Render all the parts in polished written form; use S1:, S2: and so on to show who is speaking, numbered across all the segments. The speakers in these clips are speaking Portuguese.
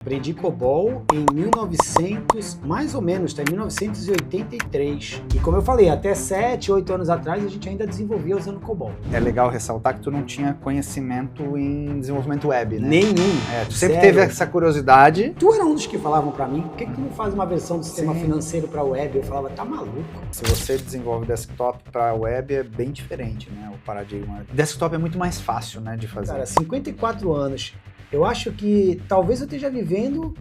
S1: Aprendi COBOL em 1900, mais ou menos, tá? Em 1983. E como eu falei, até 7, 8 anos atrás a gente ainda desenvolvia usando COBOL.
S2: É legal ressaltar que tu não tinha conhecimento em desenvolvimento web, né?
S1: Nenhum.
S2: Tu sempre
S1: Zero.
S2: teve essa curiosidade.
S1: Tu era um dos que falavam pra mim, por que tu não faz uma versão do sistema financeiro pra web? Eu falava, tá maluco?
S2: Se você desenvolve desktop para web é bem diferente, né? O paradigma. Desktop é muito mais fácil, né, de fazer.
S1: Cara, 54 anos. Eu acho que talvez eu esteja vivendo,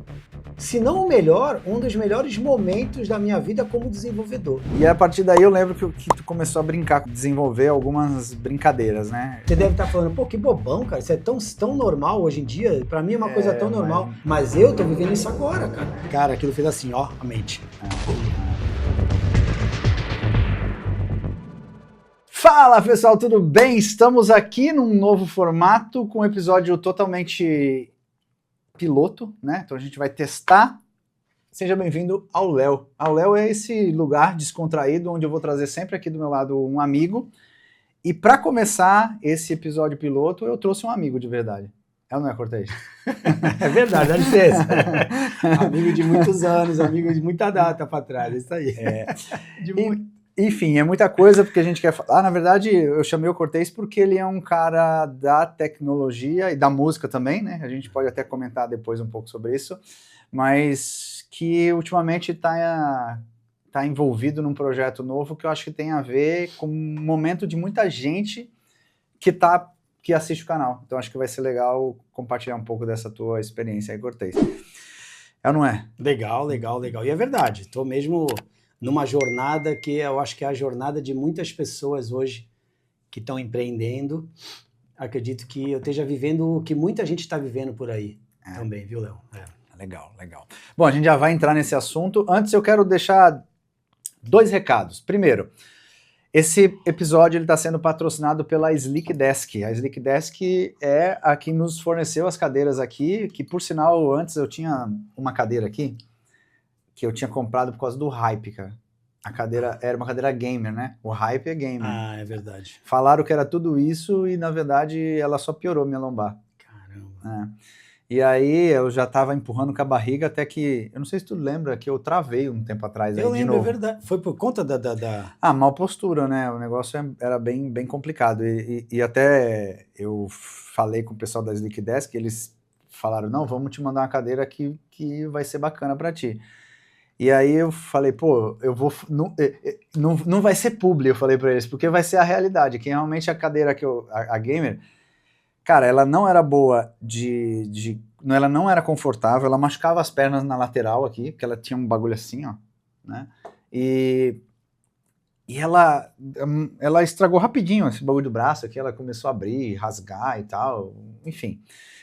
S1: se não o melhor, um dos melhores momentos da minha vida como desenvolvedor.
S2: E a partir daí eu lembro que tu começou a brincar, desenvolver algumas brincadeiras, né?
S1: Você deve estar falando, pô, que bobão, cara, isso é tão normal hoje em dia, pra mim é uma coisa tão normal, mas eu tô vivendo isso agora, cara. Cara, aquilo fez assim, ó, a mente.
S2: Fala pessoal, tudo bem? Estamos aqui num novo formato com um episódio totalmente piloto, né? Então a gente vai testar. Seja bem-vindo ao Léo. Ao Léo é esse lugar descontraído onde eu vou trazer sempre aqui do meu lado um amigo. E para começar esse episódio piloto, eu trouxe um amigo de verdade. É ou não é, Cortez?
S1: É verdade, dá licença. Amigo de muitos anos, amigo de muita data para trás, isso aí.
S2: Enfim, é muita coisa porque a gente quer falar. Na verdade, eu chamei o Cortez porque ele é um cara da tecnologia e da música também, né? A gente pode até comentar depois um pouco sobre isso, mas que ultimamente tá envolvido num projeto novo que eu acho que tem a ver com um momento de muita gente que assiste o canal. Então acho que vai ser legal compartilhar um pouco dessa tua experiência aí, Cortez. É ou não é?
S1: Legal. E é verdade, tô mesmo numa jornada que eu acho que é a jornada de muitas pessoas hoje que estão empreendendo. Acredito que eu esteja vivendo o que muita gente está vivendo por aí também, viu, Léo?
S2: Legal. Bom, a gente já vai entrar nesse assunto. Antes eu quero deixar 2 recados. Primeiro, esse episódio está sendo patrocinado pela Slick Desk. A Slick Desk é a que nos forneceu as cadeiras aqui, que por sinal antes eu tinha uma cadeira aqui, que eu tinha comprado por causa do hype, cara. A cadeira era uma cadeira gamer, né? O hype é gamer.
S1: Ah, é verdade.
S2: Falaram que era tudo isso e, na verdade, ela só piorou minha lombar.
S1: Caramba.
S2: E aí eu já tava empurrando com a barriga até que... Eu não sei se tu lembra que eu travei um tempo atrás.
S1: Eu
S2: aí,
S1: lembro,
S2: de novo.
S1: é verdade. Foi por conta da...
S2: Mal postura, né? O negócio era bem complicado. E até eu falei com o pessoal da Slick Desk, eles falaram, não, vamos te mandar uma cadeira que vai ser bacana pra ti. E aí eu falei, pô, eu vou... Não vai ser publi, eu falei pra eles, porque vai ser a realidade, que realmente a cadeira que a gamer, cara, ela não era boa ela não era confortável, ela machucava as pernas na lateral aqui, porque ela tinha um bagulho assim, ó, né? E ela estragou rapidinho esse bagulho do braço aqui, ela começou a abrir, rasgar e tal, enfim.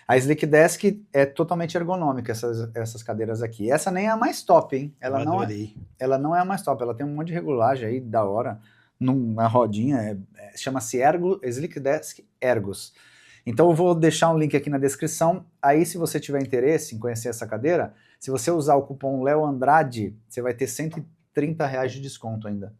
S2: A Slick Desk é totalmente ergonômica, essas cadeiras aqui. Essa nem é a mais top, hein? Ela não é a mais top, ela tem um monte de regulagem aí, da hora, numa rodinha, chama-se Slick Desk Ergos. Então eu vou deixar um link aqui na descrição, aí se você tiver interesse em conhecer essa cadeira, se você usar o cupom LEOANDRADE, você vai ter R$130 de desconto ainda.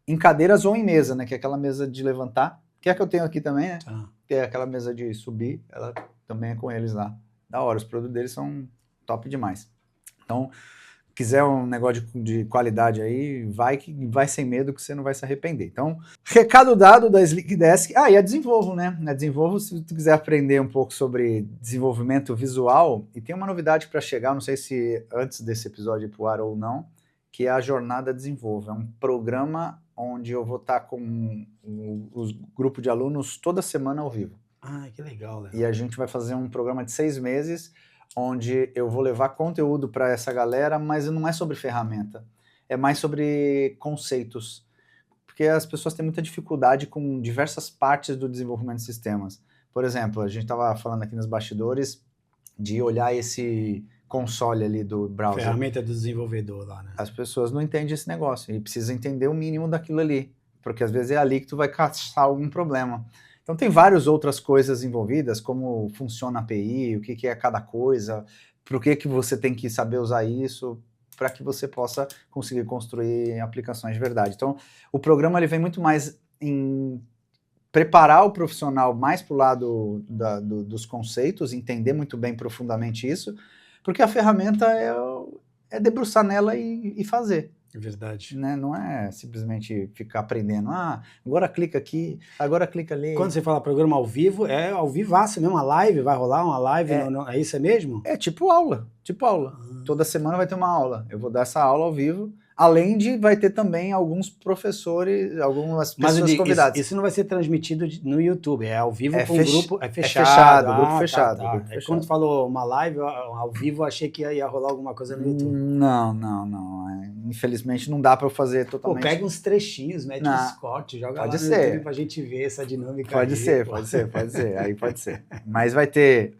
S2: Em cadeiras ou em mesa, né? Que é aquela mesa de levantar, que é a que eu tenho aqui também, né? Que é aquela mesa de subir, ela também é com eles lá. Da hora, os produtos deles são top demais. Então, quiser um negócio de qualidade aí, vai sem medo que você não vai se arrepender. Então, recado dado da Slick Desk. E a Desenvolvo, né? A Desenvolvo, se tu quiser aprender um pouco sobre desenvolvimento visual, e tem uma novidade para chegar, não sei se antes desse episódio ir pro ar ou não, que é a Jornada Desenvolvo. É um programa onde eu vou estar com os grupos de alunos toda semana ao vivo.
S1: Que legal, né?
S2: E a gente vai fazer um programa de 6 meses, onde eu vou levar conteúdo para essa galera, mas não é sobre ferramenta, é mais sobre conceitos, porque as pessoas têm muita dificuldade com diversas partes do desenvolvimento de sistemas. Por exemplo, a gente estava falando aqui nos bastidores de olhar esse console ali do browser.
S1: Ferramenta do desenvolvedor lá, né?
S2: As pessoas não entendem esse negócio e precisam entender o mínimo daquilo ali, porque às vezes é ali que tu vai caçar algum problema. Então tem várias outras coisas envolvidas, como funciona a API, o que é cada coisa, por que você tem que saber usar isso, para que você possa conseguir construir aplicações de verdade. Então o programa ele vem muito mais em preparar o profissional mais para o lado dos conceitos, entender muito bem profundamente isso, Porque a ferramenta é debruçar nela e fazer.
S1: É verdade.
S2: Né? Não é simplesmente ficar aprendendo. Agora clica aqui, agora clica ali.
S1: Quando você fala programa ao vivo, é ao vivaço mesmo, uma live, vai rolar uma live, é isso mesmo?
S2: É tipo aula. Toda semana vai ter uma aula. Eu vou dar essa aula ao vivo. Além de vai ter também alguns professores, algumas pessoas convidadas.
S1: Isso não vai ser transmitido no YouTube, é ao vivo com um grupo, é fechado.
S2: É fechado, grupo fechado.
S1: Tá.
S2: Grupo fechado.
S1: Quando tu falou uma live ao vivo, eu achei que ia rolar alguma coisa no YouTube.
S2: Não. Infelizmente não dá para eu fazer totalmente.
S1: Pô, pega uns trechinhos, mete uns cortes, joga lá no YouTube pra gente ver essa dinâmica.
S2: Pode ser. Aí pode ser. Mas vai ter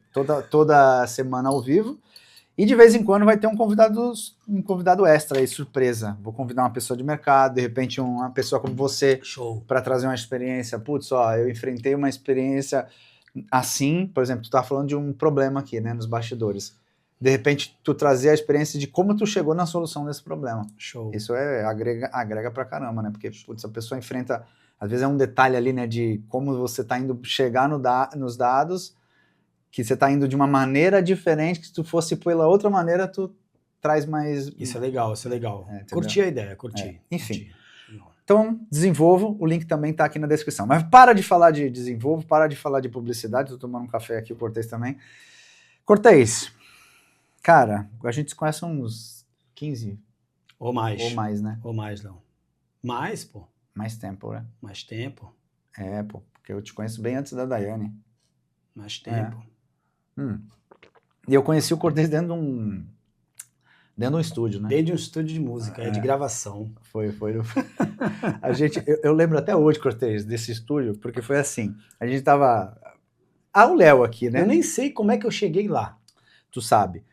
S2: toda semana ao vivo. E de vez em quando vai ter um convidado extra aí, surpresa. Vou convidar uma pessoa de mercado, de repente uma pessoa como você, para trazer uma experiência. Putz, eu enfrentei uma experiência assim, por exemplo, tu tá falando de um problema aqui, né, nos bastidores. De repente, tu trazer a experiência de como tu chegou na solução desse problema.
S1: Show.
S2: Isso agrega pra caramba, né? Porque, putz, a pessoa enfrenta, às vezes é um detalhe ali, né, de como você tá indo chegar nos dados, que você tá indo de uma maneira diferente, que se tu fosse pela outra maneira, tu traz mais...
S1: Isso é legal. Curti a ideia, curti.
S2: Enfim. Então, desenvolvo, o link também tá aqui na descrição. Mas para de falar de desenvolvo, para de falar de publicidade, tô tomando um café aqui, o Cortez também. Cortez, cara, a gente se conhece há uns 15...
S1: Ou mais, né?
S2: Ou mais, não.
S1: Mais, pô.
S2: Mais tempo, né?
S1: Mais tempo.
S2: Pô, porque eu te conheço bem antes da Daiane.
S1: Mais tempo.
S2: E eu conheci o Cortez dentro de um estúdio, né?
S1: Dentro de um estúdio de música, de gravação.
S2: Foi. Eu lembro até hoje, Cortez, desse estúdio, porque foi assim, a gente tava... o Léo aqui, né?
S1: Eu nem sei como é que eu cheguei lá.
S2: Tu sabe.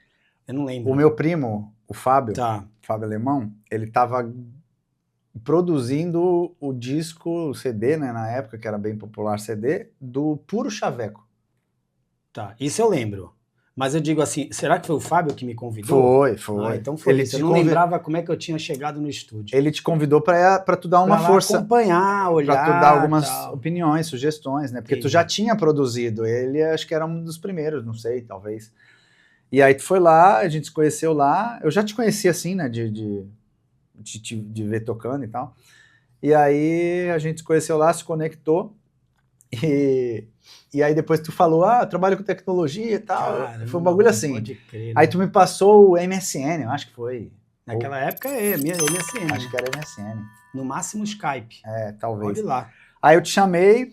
S1: Eu não lembro.
S2: O meu primo, o Fábio, Fábio Alemão, ele tava produzindo o disco, o CD, né, na época, que era bem popular CD, do Puro Chaveco.
S1: Tá, isso eu lembro. Mas eu digo assim, será que foi o Fábio que me convidou?
S2: Foi.
S1: Então foi isso. Eu não lembrava como é que eu tinha chegado no estúdio.
S2: Ele te convidou pra tu dar uma força.
S1: Acompanhar, olhar.
S2: Pra tu dar algumas opiniões, sugestões, né? Porque tu já tinha produzido. Ele acho que era um dos primeiros, não sei, talvez. E aí tu foi lá, a gente se conheceu lá. Eu já te conhecia assim, né? De ver tocando e tal. E aí a gente se conheceu lá, se conectou. E aí depois tu falou, eu trabalho com tecnologia e tal. Cara, foi um bagulho assim.
S1: Pode crer, né?
S2: Aí tu me passou o MSN, eu acho que foi.
S1: Naquela época minha MSN.
S2: Acho que era MSN.
S1: No máximo Skype.
S2: Talvez.
S1: Pode ir lá.
S2: Aí eu te chamei,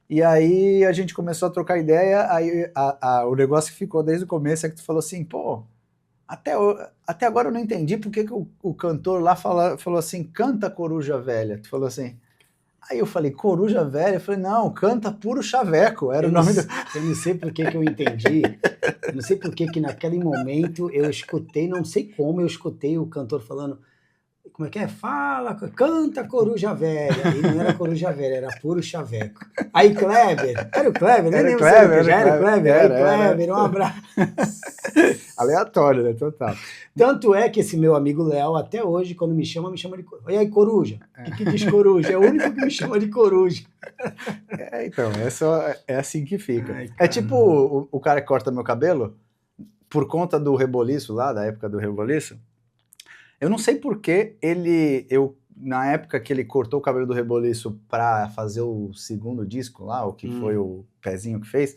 S2: e aí a gente começou a trocar ideia, aí o negócio que ficou desde o começo é que tu falou assim, pô, até agora eu não entendi porque que o cantor lá falou assim, canta Coruja Velha. Tu falou assim... Aí eu falei, Coruja Velha? Eu falei, não, canta Puro Chaveco, era o nome do...
S1: Eu não sei por que eu entendi, eu não sei por que naquele momento eu escutei, não sei como eu escutei o cantor falando, como é que é? Fala, canta Coruja Velha. E não era Coruja Velha, era Puro Chaveco. Aí Kleber, era o Kleber, né?
S2: Era o Kleber.
S1: Aí Kleber, um abraço.
S2: Aleatório, né? Total.
S1: Tanto é que esse meu amigo Léo, até hoje, quando me chama de Coruja. E aí, Coruja? O que diz Coruja? É o único que me chama de Coruja.
S2: Então, é assim que fica. É tipo o cara que corta meu cabelo, por conta do Reboliço lá, da época do Reboliço. Eu não sei porque na época que ele cortou o cabelo do Reboliço pra fazer o segundo disco lá, o que foi o Pezinho que fez,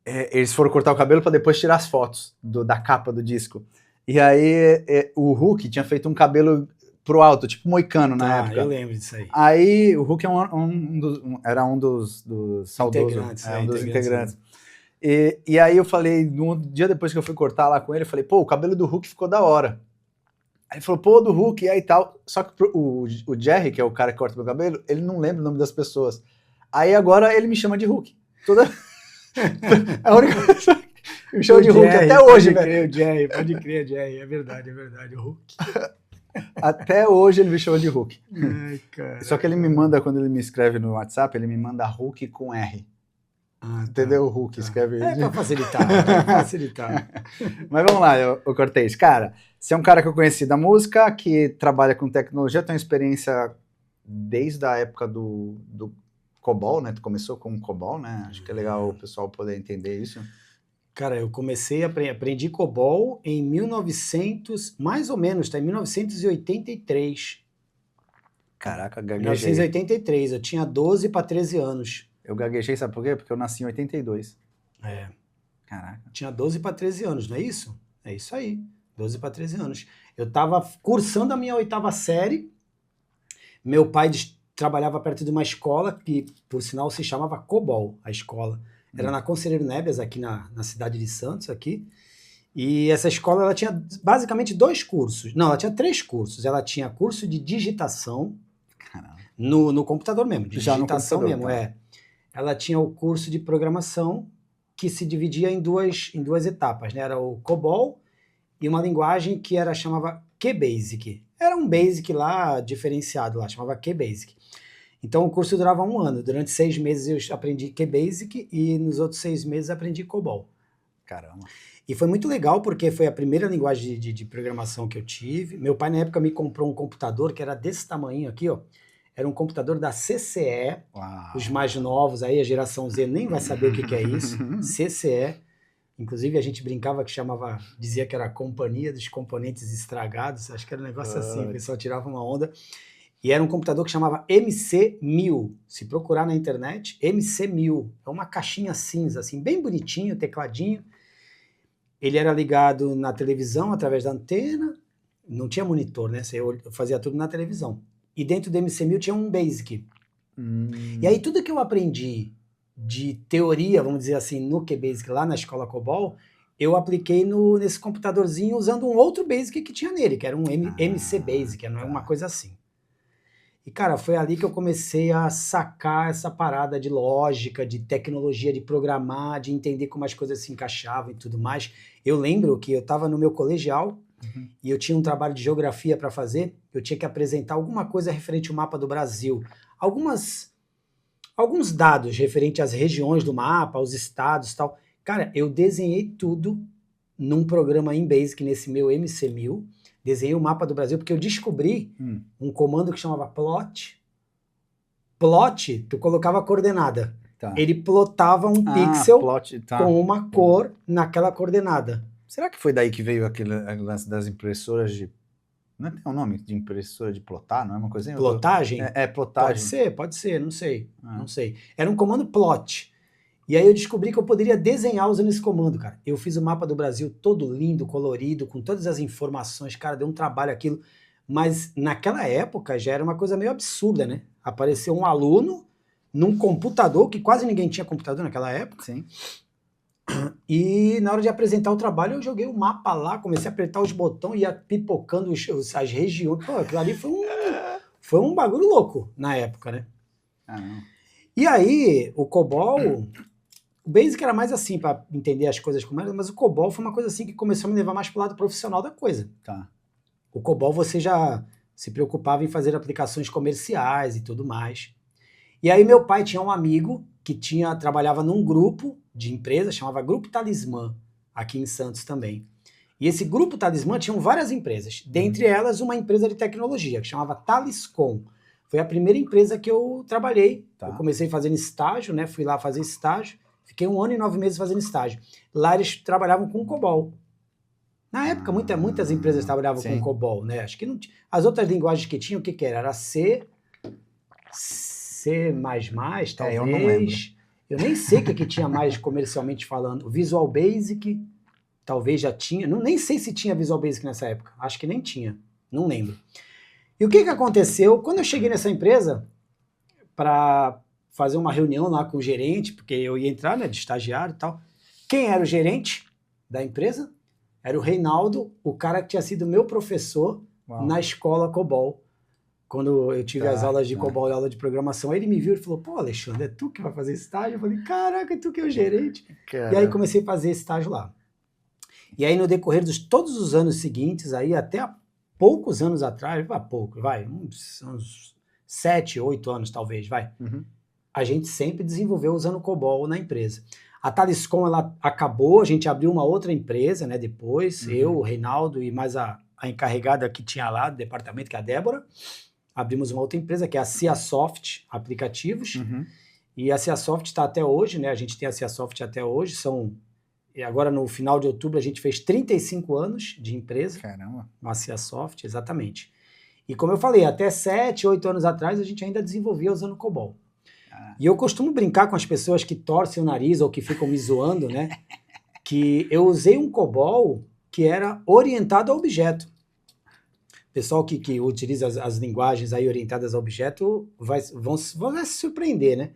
S2: eles foram cortar o cabelo para depois tirar as fotos da capa do disco. E aí o Hulk tinha feito um cabelo pro alto, tipo moicano na época.
S1: Eu lembro disso aí.
S2: Aí o Hulk era um dos saudosos, um dos integrantes. E aí eu falei, um dia depois que eu fui cortar lá com ele, eu falei, pô, o cabelo do Hulk ficou da hora. Aí ele falou, pô, do Hulk, e aí tal. Só que o Jerry, que é o cara que corta meu cabelo, ele não lembra o nome das pessoas. Aí agora ele me chama de Hulk. A única pessoa que me chama de Hulk até hoje, velho.
S1: Pode crer, Jerry. É verdade, o Hulk.
S2: Até hoje ele me chama de Hulk.
S1: Ai, cara.
S2: Só que ele me manda, quando ele me escreve no WhatsApp, ele me manda Hulk com R. Entendeu? O Hulk escreve...
S1: pra facilitar.
S2: Mas vamos lá, o Cortez. Cara, você é um cara que eu conheci da música, que trabalha com tecnologia, tem uma experiência desde a época do COBOL, né? Tu começou com o COBOL, né? Acho que é legal o pessoal poder entender isso.
S1: Cara, eu comecei a aprendi COBOL em 1900, mais ou menos, tá? Em 1983.
S2: Caraca, gaguejei.
S1: 1983, eu tinha 12 para 13 anos.
S2: Eu gaguejei, sabe por quê? Porque eu nasci em 82.
S1: É.
S2: Caraca.
S1: Tinha 12 para 13 anos, não é isso? É isso aí, 12 para 13 anos. Eu estava cursando a minha 8ª série. Meu pai trabalhava perto de uma escola que, por sinal, se chamava COBOL, a escola. Era na Conselheiro Neves, aqui na cidade de Santos, aqui. E essa escola, ela tinha basicamente 2 cursos. Não, ela tinha 3 cursos. Ela tinha curso de digitação, no computador mesmo, de
S2: Já no
S1: digitação
S2: computador,
S1: mesmo,
S2: tá.
S1: Ela tinha o curso de programação, que se dividia em duas etapas, né? Era o COBOL e uma linguagem que chamava QBasic. Era um Basic lá, diferenciado lá, chamava QBasic. Então o curso durava 1 ano. Durante 6 meses eu aprendi QBasic e nos outros 6 meses aprendi COBOL.
S2: Caramba.
S1: E foi muito legal porque foi a primeira linguagem de programação que eu tive. Meu pai na época me comprou um computador que era desse tamanho aqui, ó. Era um computador da CCE.
S2: Uau.
S1: Os mais novos aí, a geração Z nem vai saber o que é isso. CCE. Inclusive a gente brincava que dizia que era a Companhia dos Componentes Estragados. Acho que era um negócio assim, o pessoal tirava uma onda. E era um computador que chamava MC1000. Se procurar na internet, MC1000. É uma caixinha cinza, assim, bem bonitinho, tecladinho. Ele era ligado na televisão através da antena, não tinha monitor, né? Eu fazia tudo na televisão. E dentro do MC1000 tinha um Basic. E aí tudo que eu aprendi de teoria, vamos dizer assim, no QBasic lá na escola COBOL, eu apliquei nesse computadorzinho usando um outro Basic que tinha nele, que era um MC Basic, não é uma coisa assim. E, cara, foi ali que eu comecei a sacar essa parada de lógica, de tecnologia, de programar, de entender como as coisas se encaixavam e tudo mais. Eu lembro que eu estava no meu colegial e eu tinha um trabalho de geografia para fazer, eu tinha que apresentar alguma coisa referente ao mapa do Brasil. Alguns dados referentes às regiões do mapa, aos estados e tal. Cara, eu desenhei tudo num programa em Basic, nesse meu MC1000. Desenhei o mapa do Brasil, porque eu descobri um comando que chamava plot. Plot, tu colocava a coordenada. Tá. Ele plotava um pixel com uma cor naquela coordenada.
S2: Será que foi daí que veio aquele lance das impressoras de... Não tem um nome de impressora de plotar, não é uma coisinha?
S1: Plotagem?
S2: Plotagem.
S1: Pode ser, não sei. Não sei. Era um comando plot. E aí eu descobri que eu poderia desenhar usando esse comando, cara. Eu fiz o mapa do Brasil todo lindo, colorido, com todas as informações. Cara, deu um trabalho aquilo. Mas naquela época já era uma coisa meio absurda, né? Apareceu um aluno num computador, que quase ninguém tinha computador naquela época.
S2: Sim.
S1: E na hora de apresentar o trabalho, eu joguei o mapa lá, comecei a apertar os botões, ia pipocando as regiões. Pô, aquilo ali foi um bagulho louco na época, né? E aí, o COBOL... O Basic era mais assim, para entender as coisas como eram, mas o COBOL foi uma coisa assim que começou a me levar mais para o lado profissional da coisa.
S2: Tá.
S1: O COBOL você já se preocupava em fazer aplicações comerciais e tudo mais. E aí meu pai tinha um amigo que trabalhava num grupo de empresa, chamava Grupo Talismã, aqui em Santos também. E esse Grupo Talismã tinha várias empresas, dentre elas uma empresa de tecnologia, que chamava Taliscom. Foi a primeira empresa que eu trabalhei. Tá. Eu comecei fazendo estágio, né? Fui lá fazer estágio. Fiquei 1 ano e 9 meses fazendo estágio. Lá eles trabalhavam com COBOL. Na época, muitas empresas trabalhavam com COBOL, né? Acho que não tinha. As outras linguagens que tinham, o que era? Era C, talvez.
S2: Eu não lembro.
S1: Eu nem sei o que tinha mais comercialmente falando. Visual Basic, talvez já tinha. Nem sei se tinha Visual Basic nessa época. Acho que nem tinha. Não lembro. E o que aconteceu? Quando eu cheguei nessa empresa, para fazer uma reunião lá com o gerente, porque eu ia entrar, né, de estagiário e tal. Quem era o gerente da empresa? Era o Reinaldo, o cara que tinha sido meu professor na escola COBOL. Quando eu tive as aulas de COBOL e aula de programação, aí ele me viu e falou, pô, Alexandre, é tu que vai fazer estágio? Eu falei, caraca, é tu que é o gerente. E aí comecei a fazer estágio lá. E aí no decorrer de todos os anos seguintes, aí até há poucos anos atrás, uns 7, 8 anos talvez, a gente sempre desenvolveu usando COBOL na empresa. A Taliscom, ela acabou, a gente abriu uma outra empresa, né, depois, eu, o Reinaldo e mais a encarregada que tinha lá do departamento, que é a Débora, abrimos uma outra empresa, que é a CiaSoft Aplicativos, e a CiaSoft está até hoje, né, a gente tem a CiaSoft até hoje, e agora no final de outubro a gente fez 35 anos de empresa.
S2: Caramba.
S1: Macia Soft, exatamente. E como eu falei, até 7, 8 anos atrás a gente ainda desenvolvia usando COBOL. E eu costumo brincar com as pessoas que torcem o nariz ou que ficam me zoando, né? Que eu usei um COBOL que era orientado a objeto. O pessoal que utiliza as linguagens aí orientadas a objeto vai se surpreender, né?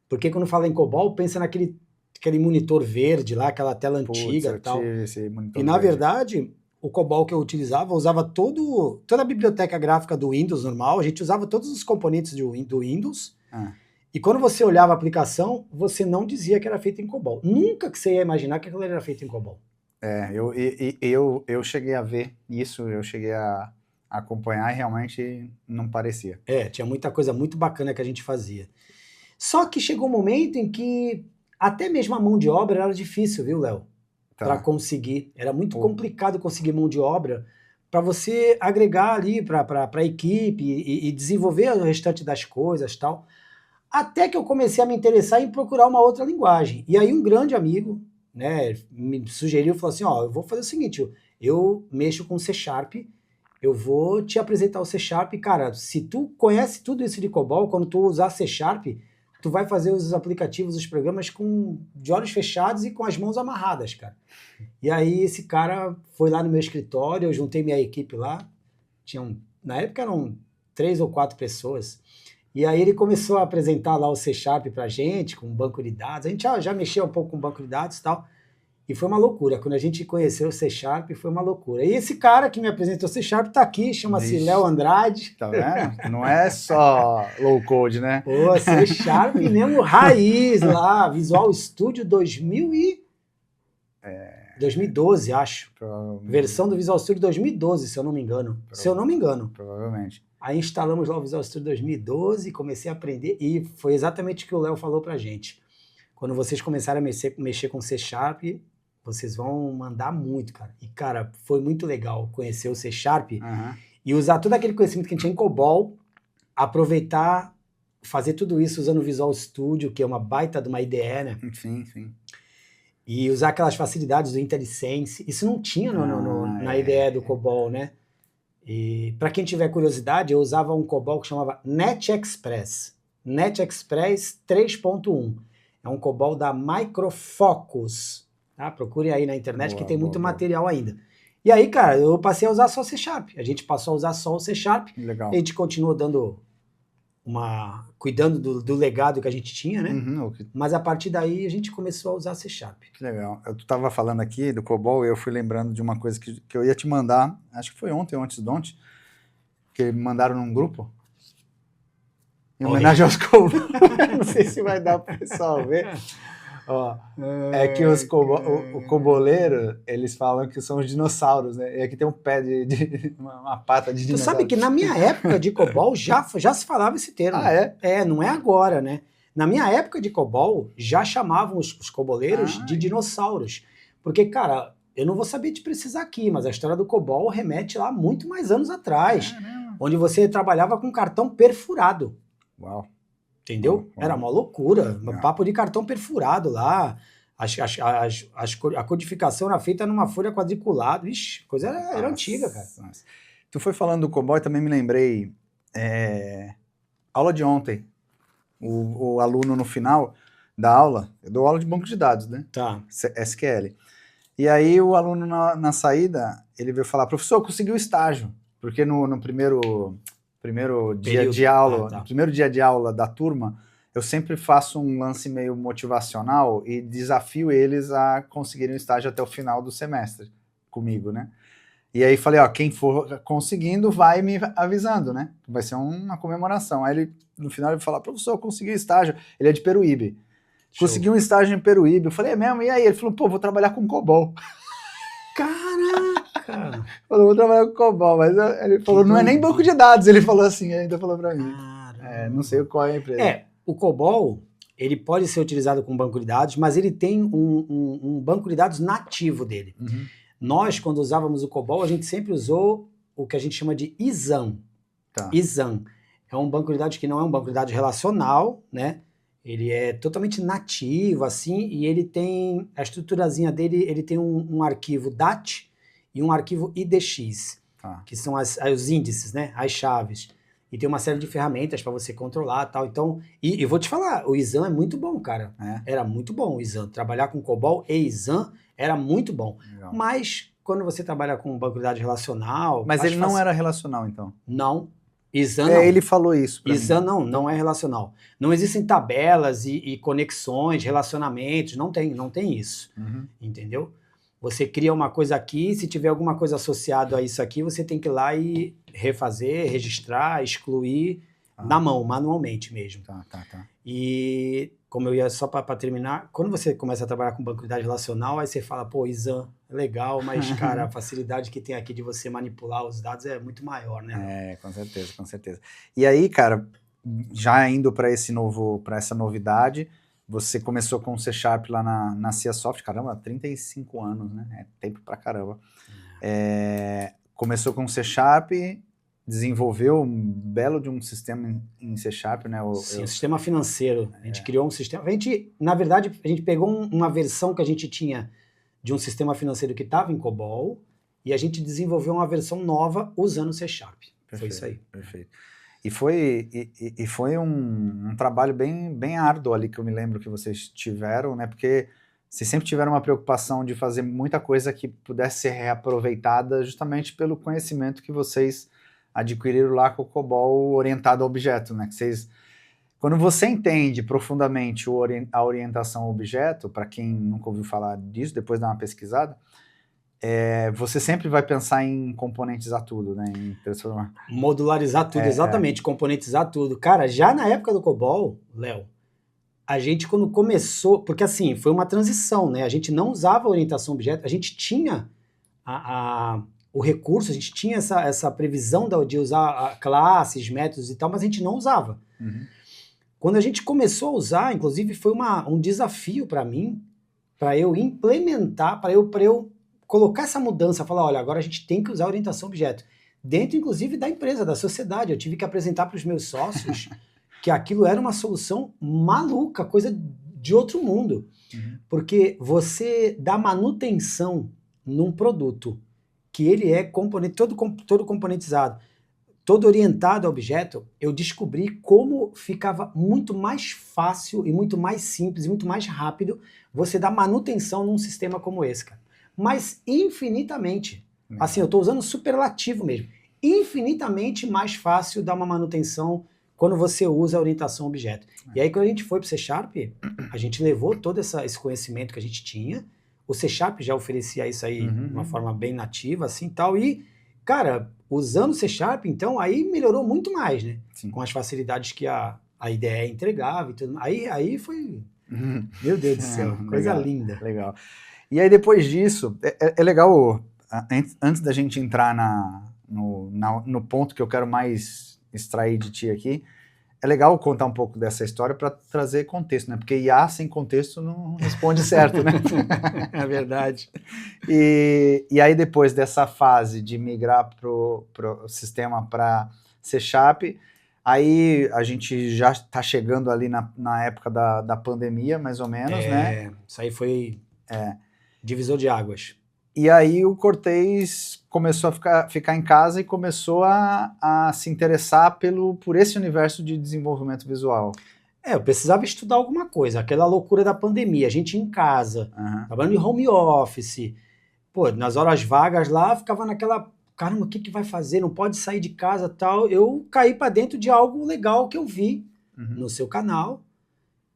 S1: Porque quando fala em COBOL, pensa aquele monitor verde lá, aquela tela antiga e tal. E na verdade, o COBOL que eu usava toda a biblioteca gráfica do Windows normal, a gente usava todos os componentes do Windows. E quando você olhava a aplicação, você não dizia que era feito em COBOL. Nunca que você ia imaginar que aquilo era feito em COBOL.
S2: Eu cheguei a ver isso, eu cheguei a acompanhar e realmente não parecia.
S1: Tinha muita coisa muito bacana que a gente fazia. Só que chegou um momento em que até mesmo a mão de obra era difícil, viu, Léo? Para conseguir. Era muito complicado conseguir mão de obra para você agregar ali para a equipe e desenvolver o restante das coisas e tal. Até que eu comecei a me interessar em procurar uma outra linguagem. E aí um grande amigo, né, me sugeriu, falou assim, eu vou fazer o seguinte, eu mexo com C#, eu vou te apresentar o C#, cara, se tu conhece tudo isso de COBOL, quando tu usar C#, tu vai fazer os aplicativos, os programas de olhos fechados e com as mãos amarradas, cara. E aí esse cara foi lá no meu escritório, eu juntei minha equipe lá, na época eram 3 ou 4 pessoas, e aí ele começou a apresentar lá o C# pra gente, com banco de dados, a gente já mexia um pouco com banco de dados e tal, e foi uma loucura, quando a gente conheceu o C#, foi uma loucura. E esse cara que me apresentou o C# tá aqui, chama-se Léo Andrade.
S2: Tá vendo? Não é só low code, né?
S1: Pô, C# mesmo raiz lá, Visual Studio 2012, acho. Versão do Visual Studio 2012, se eu não me engano.
S2: Provavelmente.
S1: Aí instalamos lá o Visual Studio 2012, comecei a aprender, e foi exatamente o que o Léo falou pra gente. Quando vocês começarem a mexer com C#, vocês vão mandar muito, cara. E, cara, foi muito legal conhecer o C# e usar todo aquele conhecimento que a gente tinha em COBOL, aproveitar, fazer tudo isso usando o Visual Studio, que é uma baita de uma IDE, né?
S2: Sim, sim.
S1: E usar aquelas facilidades do IntelliSense. Isso não tinha na IDE do COBOL, né? E para quem tiver curiosidade, eu usava um COBOL que chamava NetExpress. NetExpress 3.1. É um COBOL da Micro Focus. Tá? Procure aí na internet que tem muito material ainda. E aí, cara, eu passei a usar só C#. A gente passou a usar só o C#.
S2: Legal.
S1: A gente continuou cuidando do legado que a gente tinha, né? Mas a partir daí a gente começou a usar C#.
S2: Que legal. Tu estava falando aqui do COBOL e eu fui lembrando de uma coisa que eu ia te mandar, acho que foi ontem ou antes de ontem, que me mandaram num grupo, em homenagem aos COBOL. Não sei se vai dar para o pessoal ver. É que o coboleiro, eles falam que são os dinossauros, né? E aqui tem um pé uma pata de dinossauro.
S1: Tu sabe que na minha época de COBOL já se falava esse termo. Não é agora, né? Na minha época de COBOL, já chamavam os coboleiros de dinossauros. Porque, cara, eu não vou saber te precisar aqui, mas a história do COBOL remete lá muito mais anos atrás, onde você trabalhava com cartão perfurado.
S2: Uau.
S1: Entendeu? Era uma loucura. Um papo de cartão perfurado lá. A codificação era feita numa folha quadriculada. Ixi, coisa era antiga, cara.
S2: Nossa. Tu foi falando do COBOL e também me lembrei. Aula de ontem. O aluno no final da aula, eu dou aula de banco de dados, né?
S1: Tá.
S2: SQL. E aí o aluno na saída, ele veio falar, professor, eu consegui o estágio. Porque no primeiro dia de aula, no primeiro dia de aula da turma, eu sempre faço um lance meio motivacional e desafio eles a conseguirem um estágio até o final do semestre comigo, né? E aí falei, quem for conseguindo vai me avisando, né? Vai ser uma comemoração. Aí ele, no final, ele fala, professor, eu consegui estágio. Ele é de Peruíbe. Consegui um estágio em Peruíbe. Eu falei, é mesmo? E aí? Ele falou, vou trabalhar com COBOL.
S1: Caraca!
S2: Falou, vou trabalhar com COBOL. Mas ele falou, não é nem banco de dados. Ele falou assim, ainda falou pra mim. Não sei qual é a empresa.
S1: O COBOL, ele pode ser utilizado como banco de dados, mas ele tem um banco de dados nativo dele. Nós, quando usávamos o COBOL, a gente sempre usou o que a gente chama de ISAM. ISAM. É um banco de dados que não é um banco de dados relacional, né? Ele é totalmente nativo, assim, e ele tem, a estruturazinha dele, ele tem um arquivo DAT e um arquivo IDX,
S2: Tá.
S1: que são os índices, né, as chaves. E tem uma série de ferramentas para você controlar e tal. Então, e vou te falar, o Exam é muito bom, cara. Era muito bom o Exam. Trabalhar com COBOL e Exam era muito bom.
S2: Legal.
S1: Mas, quando você trabalha com banco de dados relacional...
S2: Mas ele não era relacional, então?
S1: Não. Exam não.
S2: Ele falou isso pra mim.
S1: Exam não é relacional. Não existem tabelas e conexões, relacionamentos, não tem isso. Entendeu? Você cria uma coisa aqui, se tiver alguma coisa associada a isso aqui, você tem que ir lá e refazer, registrar, excluir na mão, manualmente mesmo.
S2: Tá.
S1: E, como eu ia só para terminar, quando você começa a trabalhar com banco de dados relacional, aí você fala, pô, Exam é legal, mas, cara, a facilidade que tem aqui de você manipular os dados é muito maior, né?
S2: Com certeza. E aí, cara, já indo para essa novidade, você começou com o C# lá na CiaSoft, caramba, 35 anos, né? É tempo pra caramba. Começou com o C#, desenvolveu um belo de um sistema em C#, né?
S1: Sim, o sistema financeiro. A gente criou um sistema... na verdade, a gente pegou uma versão que a gente tinha de um sistema financeiro que estava em COBOL e a gente desenvolveu uma versão nova usando o C#. Foi isso aí.
S2: Perfeito. E foi um trabalho bem árduo ali, que eu me lembro que vocês tiveram, né? Porque vocês sempre tiveram uma preocupação de fazer muita coisa que pudesse ser reaproveitada justamente pelo conhecimento que vocês adquiriram lá com o COBOL orientado a objeto, né? Quando você entende profundamente a orientação a objeto, para quem nunca ouviu falar disso, depois dá uma pesquisada, você sempre vai pensar em componentizar tudo, né? Em transformar.
S1: Modularizar tudo, exatamente, componentizar tudo. Cara, já na época do COBOL, Léo, a gente quando começou, porque assim, foi uma transição, né? A gente não usava orientação a objeto, a gente tinha o recurso, a gente tinha essa previsão de usar classes, métodos e tal, mas a gente não usava. Quando a gente começou a usar, inclusive foi um desafio para mim, para eu implementar, para eu colocar essa mudança, falar, olha, agora a gente tem que usar orientação a objeto. Dentro, inclusive, da empresa, da sociedade. Eu tive que apresentar para os meus sócios que aquilo era uma solução maluca, coisa de outro mundo. Porque você dá manutenção num produto que ele é todo componentizado, todo orientado a objeto, eu descobri como ficava muito mais fácil e muito mais simples e muito mais rápido você dar manutenção num sistema como esse, cara. Mas infinitamente, assim, eu estou usando superlativo mesmo, infinitamente mais fácil dar uma manutenção quando você usa a orientação a objeto. E aí quando a gente foi para o C#, a gente levou todo esse conhecimento que a gente tinha, o C# já oferecia isso aí de uma forma bem nativa, assim, tal, e, cara, usando o C#, então, aí melhorou muito mais, né?
S2: Sim.
S1: Com as facilidades que a IDE entregava e tudo. Aí foi... Meu Deus do céu, coisa
S2: legal,
S1: linda.
S2: Legal. E aí, depois disso, é legal, antes da gente entrar no ponto que eu quero mais extrair de ti aqui, é legal contar um pouco dessa história para trazer contexto, né? Porque IA sem contexto não responde certo, né?
S1: É verdade.
S2: E aí, depois dessa fase de migrar pro sistema para C#, aí a gente já está chegando ali na época da pandemia, mais ou menos, né?
S1: Isso aí foi divisor de águas.
S2: E aí o Cortez começou a ficar em casa e começou a se interessar por esse universo de desenvolvimento visual.
S1: Eu precisava estudar alguma coisa, aquela loucura da pandemia, a gente em casa, trabalhando em home office, pô, nas horas vagas lá, ficava naquela, caramba, o que vai fazer? Não pode sair de casa, tal. Eu caí para dentro de algo legal que eu vi no seu canal,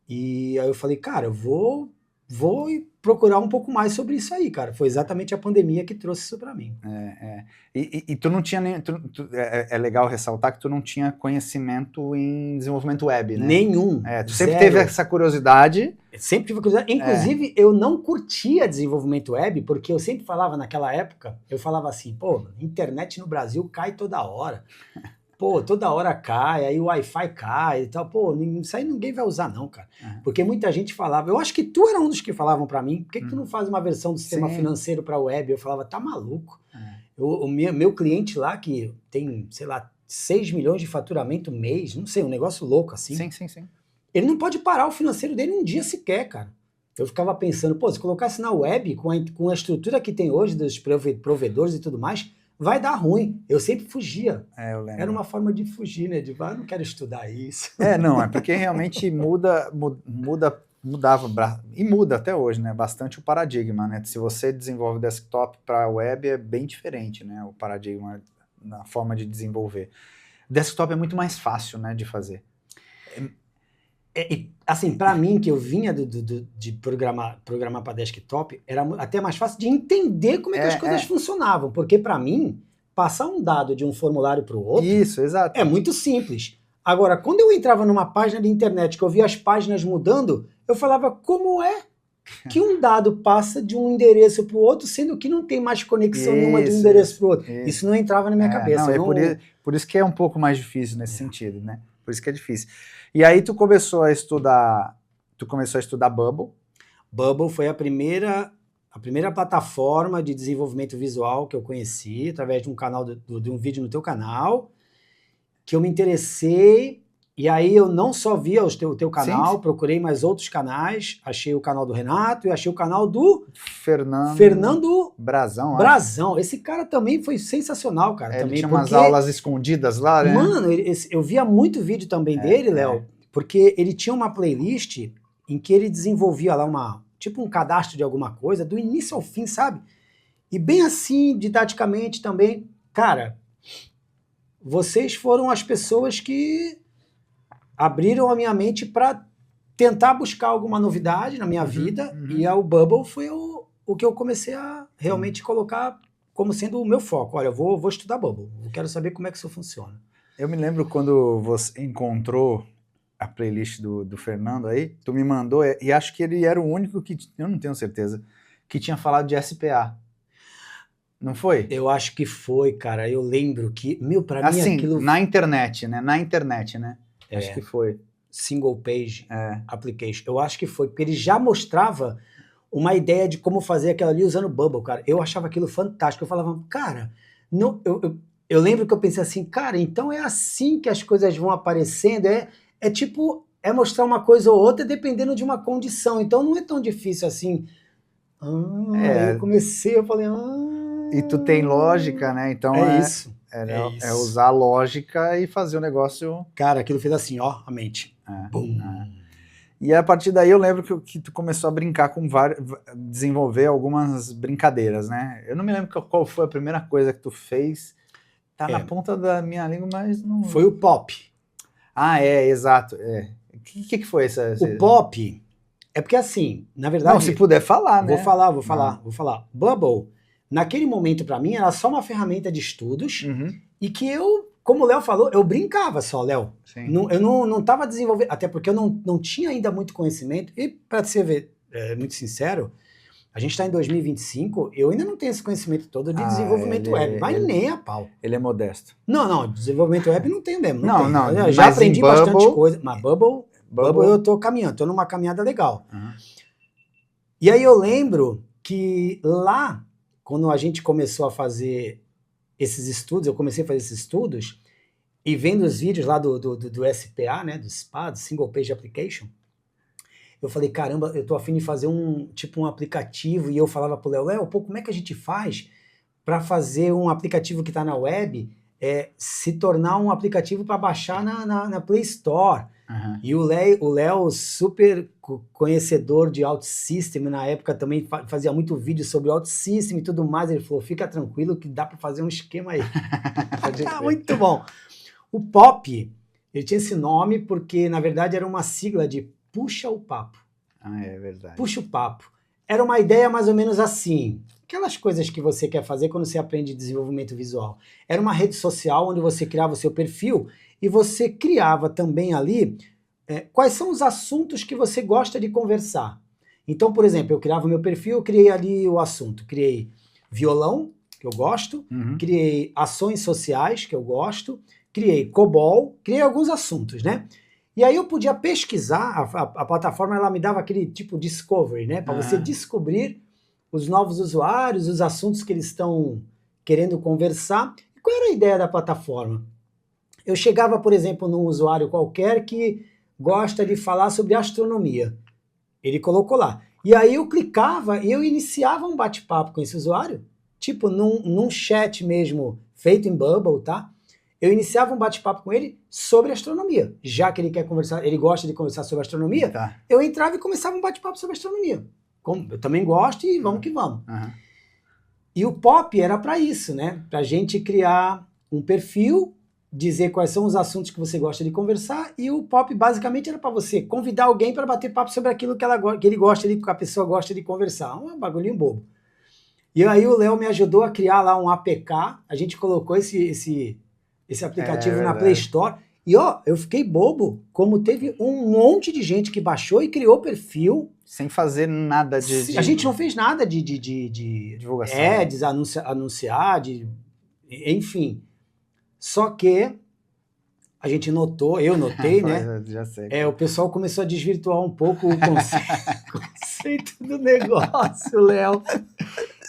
S1: e aí eu falei, cara, eu vou procurar um pouco mais sobre isso aí, cara. Foi exatamente a pandemia que trouxe isso para mim.
S2: E tu não tinha nem... É legal ressaltar que tu não tinha conhecimento em desenvolvimento web, né?
S1: Nenhum.
S2: Tu sempre teve essa curiosidade.
S1: Sempre tive curiosidade. Inclusive, eu não curtia desenvolvimento web, porque eu sempre falava naquela época, eu falava assim, pô, internet no Brasil cai toda hora. Pô, toda hora cai, aí o Wi-Fi cai e tal. Pô, isso aí ninguém vai usar não, cara. Porque muita gente falava, eu acho que tu era um dos que falavam pra mim, por que tu não faz uma versão do sistema financeiro pra web? Eu falava, tá maluco. O meu cliente lá, que tem, sei lá, 6 milhões de faturamento mês, não sei, um negócio louco assim.
S2: Sim.
S1: ele não pode parar o financeiro dele um dia sequer, cara. Eu ficava pensando, pô, se colocasse na web, com a estrutura que tem hoje dos provedores e tudo mais, vai dar ruim. Eu sempre fugia.
S2: Eu lembro.
S1: Era uma forma de fugir, né? De, não quero estudar isso.
S2: Não, é porque realmente mudava, e muda até hoje, né? Bastante o paradigma, né? Se você desenvolve desktop para web, é bem diferente, né? O paradigma na forma de desenvolver. Desktop é muito mais fácil, né, de fazer.
S1: Assim, para mim, que eu vinha de programar para desktop, era até mais fácil de entender como é que as coisas funcionavam, porque para mim, passar um dado de um formulário para o outro
S2: exato.
S1: É muito simples. Agora, quando eu entrava numa página de internet, que eu via as páginas mudando, eu falava, como é que um dado passa de um endereço para o outro, sendo que não tem mais conexão nenhuma de um endereço para o outro? Isso não entrava na minha cabeça.
S2: Por isso que é um pouco mais difícil nesse sentido, né? Por isso que é difícil. E aí tu começou a estudar Bubble.
S1: Bubble foi a primeira plataforma de desenvolvimento visual que eu conheci, através de um canal, de um vídeo no teu canal, que eu me interessei, e aí eu não só via o teu canal, sim. Procurei mais outros canais, achei o canal do Renato e achei o canal do Fernando Brazão. Esse cara também foi sensacional, cara. Também,
S2: ele tinha umas aulas escondidas lá, né?
S1: Mano, eu via muito vídeo também dele, Léo, porque ele tinha uma playlist em que ele desenvolvia lá tipo um cadastro de alguma coisa, do início ao fim, sabe? E bem assim, didaticamente também. Cara, vocês foram as pessoas que abriram a minha mente para tentar buscar alguma novidade na minha vida, e o Bubble foi o que eu comecei a realmente colocar como sendo o meu foco. Olha, eu vou estudar Bubble, eu quero saber como é que isso funciona.
S2: Eu me lembro quando você encontrou a playlist do Fernando aí, tu me mandou, e acho que ele era o único que, eu não tenho certeza, que tinha falado de SPA. Não foi?
S1: Eu acho que foi, cara. Eu lembro que, pra mim
S2: assim,
S1: aquilo...
S2: na internet, né? Acho que foi.
S1: Single Page Application. Eu acho que foi, porque ele já mostrava uma ideia de como fazer aquilo ali usando o Bubble, cara. Eu achava aquilo fantástico. Eu falava, cara, não, eu lembro que eu pensei assim, cara, então é assim que as coisas vão aparecendo, é mostrar uma coisa ou outra dependendo de uma condição. Então não é tão difícil assim. Eu comecei, eu falei...
S2: E tu tem lógica, né? Então
S1: isso.
S2: É usar a lógica e fazer o negócio...
S1: Cara, aquilo fez assim, ó, a mente.
S2: E a partir daí eu lembro que tu começou a brincar com desenvolver algumas brincadeiras, né? Eu não me lembro qual foi a primeira coisa que tu fez. Tá na ponta da minha língua, mas não...
S1: Foi o Pop.
S2: Exato. O que foi essa...
S1: O Pop é porque assim, na verdade...
S2: Não, se puder falar, né?
S1: Vou falar. Bubble, naquele momento pra mim, era só uma ferramenta de estudos e que eu, como o Léo falou, eu brincava só, Léo. Eu não tava desenvolvendo, até porque eu não tinha ainda muito conhecimento, e pra ser muito sincero, a gente tá em 2025, eu ainda não tenho esse conhecimento todo de desenvolvimento web, mas nem a pau.
S2: Ele é modesto.
S1: Não, desenvolvimento web não tenho mesmo.
S2: Não,
S1: eu já aprendi bastante coisa, mas Bubble eu tô caminhando, tô numa caminhada legal. E aí eu lembro que lá, quando a gente começou a fazer esses estudos, eu comecei a fazer esses estudos, e vendo os vídeos lá do SPA, né, do SPA, do Single Page Application, eu falei, caramba, eu tô a fim de fazer um aplicativo, e eu falava pro Léo, pô, como é que a gente faz para fazer um aplicativo que tá na web se tornar um aplicativo para baixar na Play Store? E o Léo, super conhecedor de OutSystem, na época também fazia muito vídeo sobre OutSystem e tudo mais, ele falou, fica tranquilo que dá para fazer um esquema aí. Muito bom. O Pop, ele tinha esse nome porque, na verdade, era uma sigla de Puxa o Papo.
S2: É verdade.
S1: Puxa o Papo. Era uma ideia mais ou menos assim, aquelas coisas que você quer fazer quando você aprende desenvolvimento visual. Era uma rede social onde você criava o seu perfil e você criava também ali quais são os assuntos que você gosta de conversar. Então, por exemplo, eu criava o meu perfil, eu criei ali o assunto. Criei violão, que eu gosto, criei ações sociais, que eu gosto, criei COBOL, criei alguns assuntos, né? E aí eu podia pesquisar, a plataforma ela me dava aquele tipo discovery, né? Para você descobrir os novos usuários, os assuntos que eles estão querendo conversar. E qual era a ideia da plataforma? Eu chegava, por exemplo, num usuário qualquer que gosta de falar sobre astronomia. Ele colocou lá. E aí eu clicava e eu iniciava um bate-papo com esse usuário, tipo num chat mesmo, feito em Bubble, tá? Eu iniciava um bate-papo com ele sobre astronomia. Já que ele quer conversar, ele gosta de conversar sobre astronomia,
S2: Tá.
S1: eu entrava e começava um bate-papo sobre astronomia. Eu também gosto e vamos que vamos.
S2: Uhum.
S1: E o Pop era para isso, né? Pra gente criar um perfil, dizer quais são os assuntos que você gosta de conversar, e o Pop basicamente era para você convidar alguém para bater papo sobre aquilo que ele gosta, que a pessoa gosta de conversar. Um bagulhinho bobo. E aí o Léo me ajudou a criar lá um APK, a gente colocou esse aplicativo na Play Store, e ó, eu fiquei bobo, como teve um monte de gente que baixou e criou perfil.
S2: Sem fazer nada de...
S1: A gente não fez nada de
S2: divulgação.
S1: Ads, anunciar, enfim. Só que a gente notou, eu notei, né?
S2: Já sei.
S1: O pessoal começou a desvirtuar um pouco o conceito do negócio, Léo.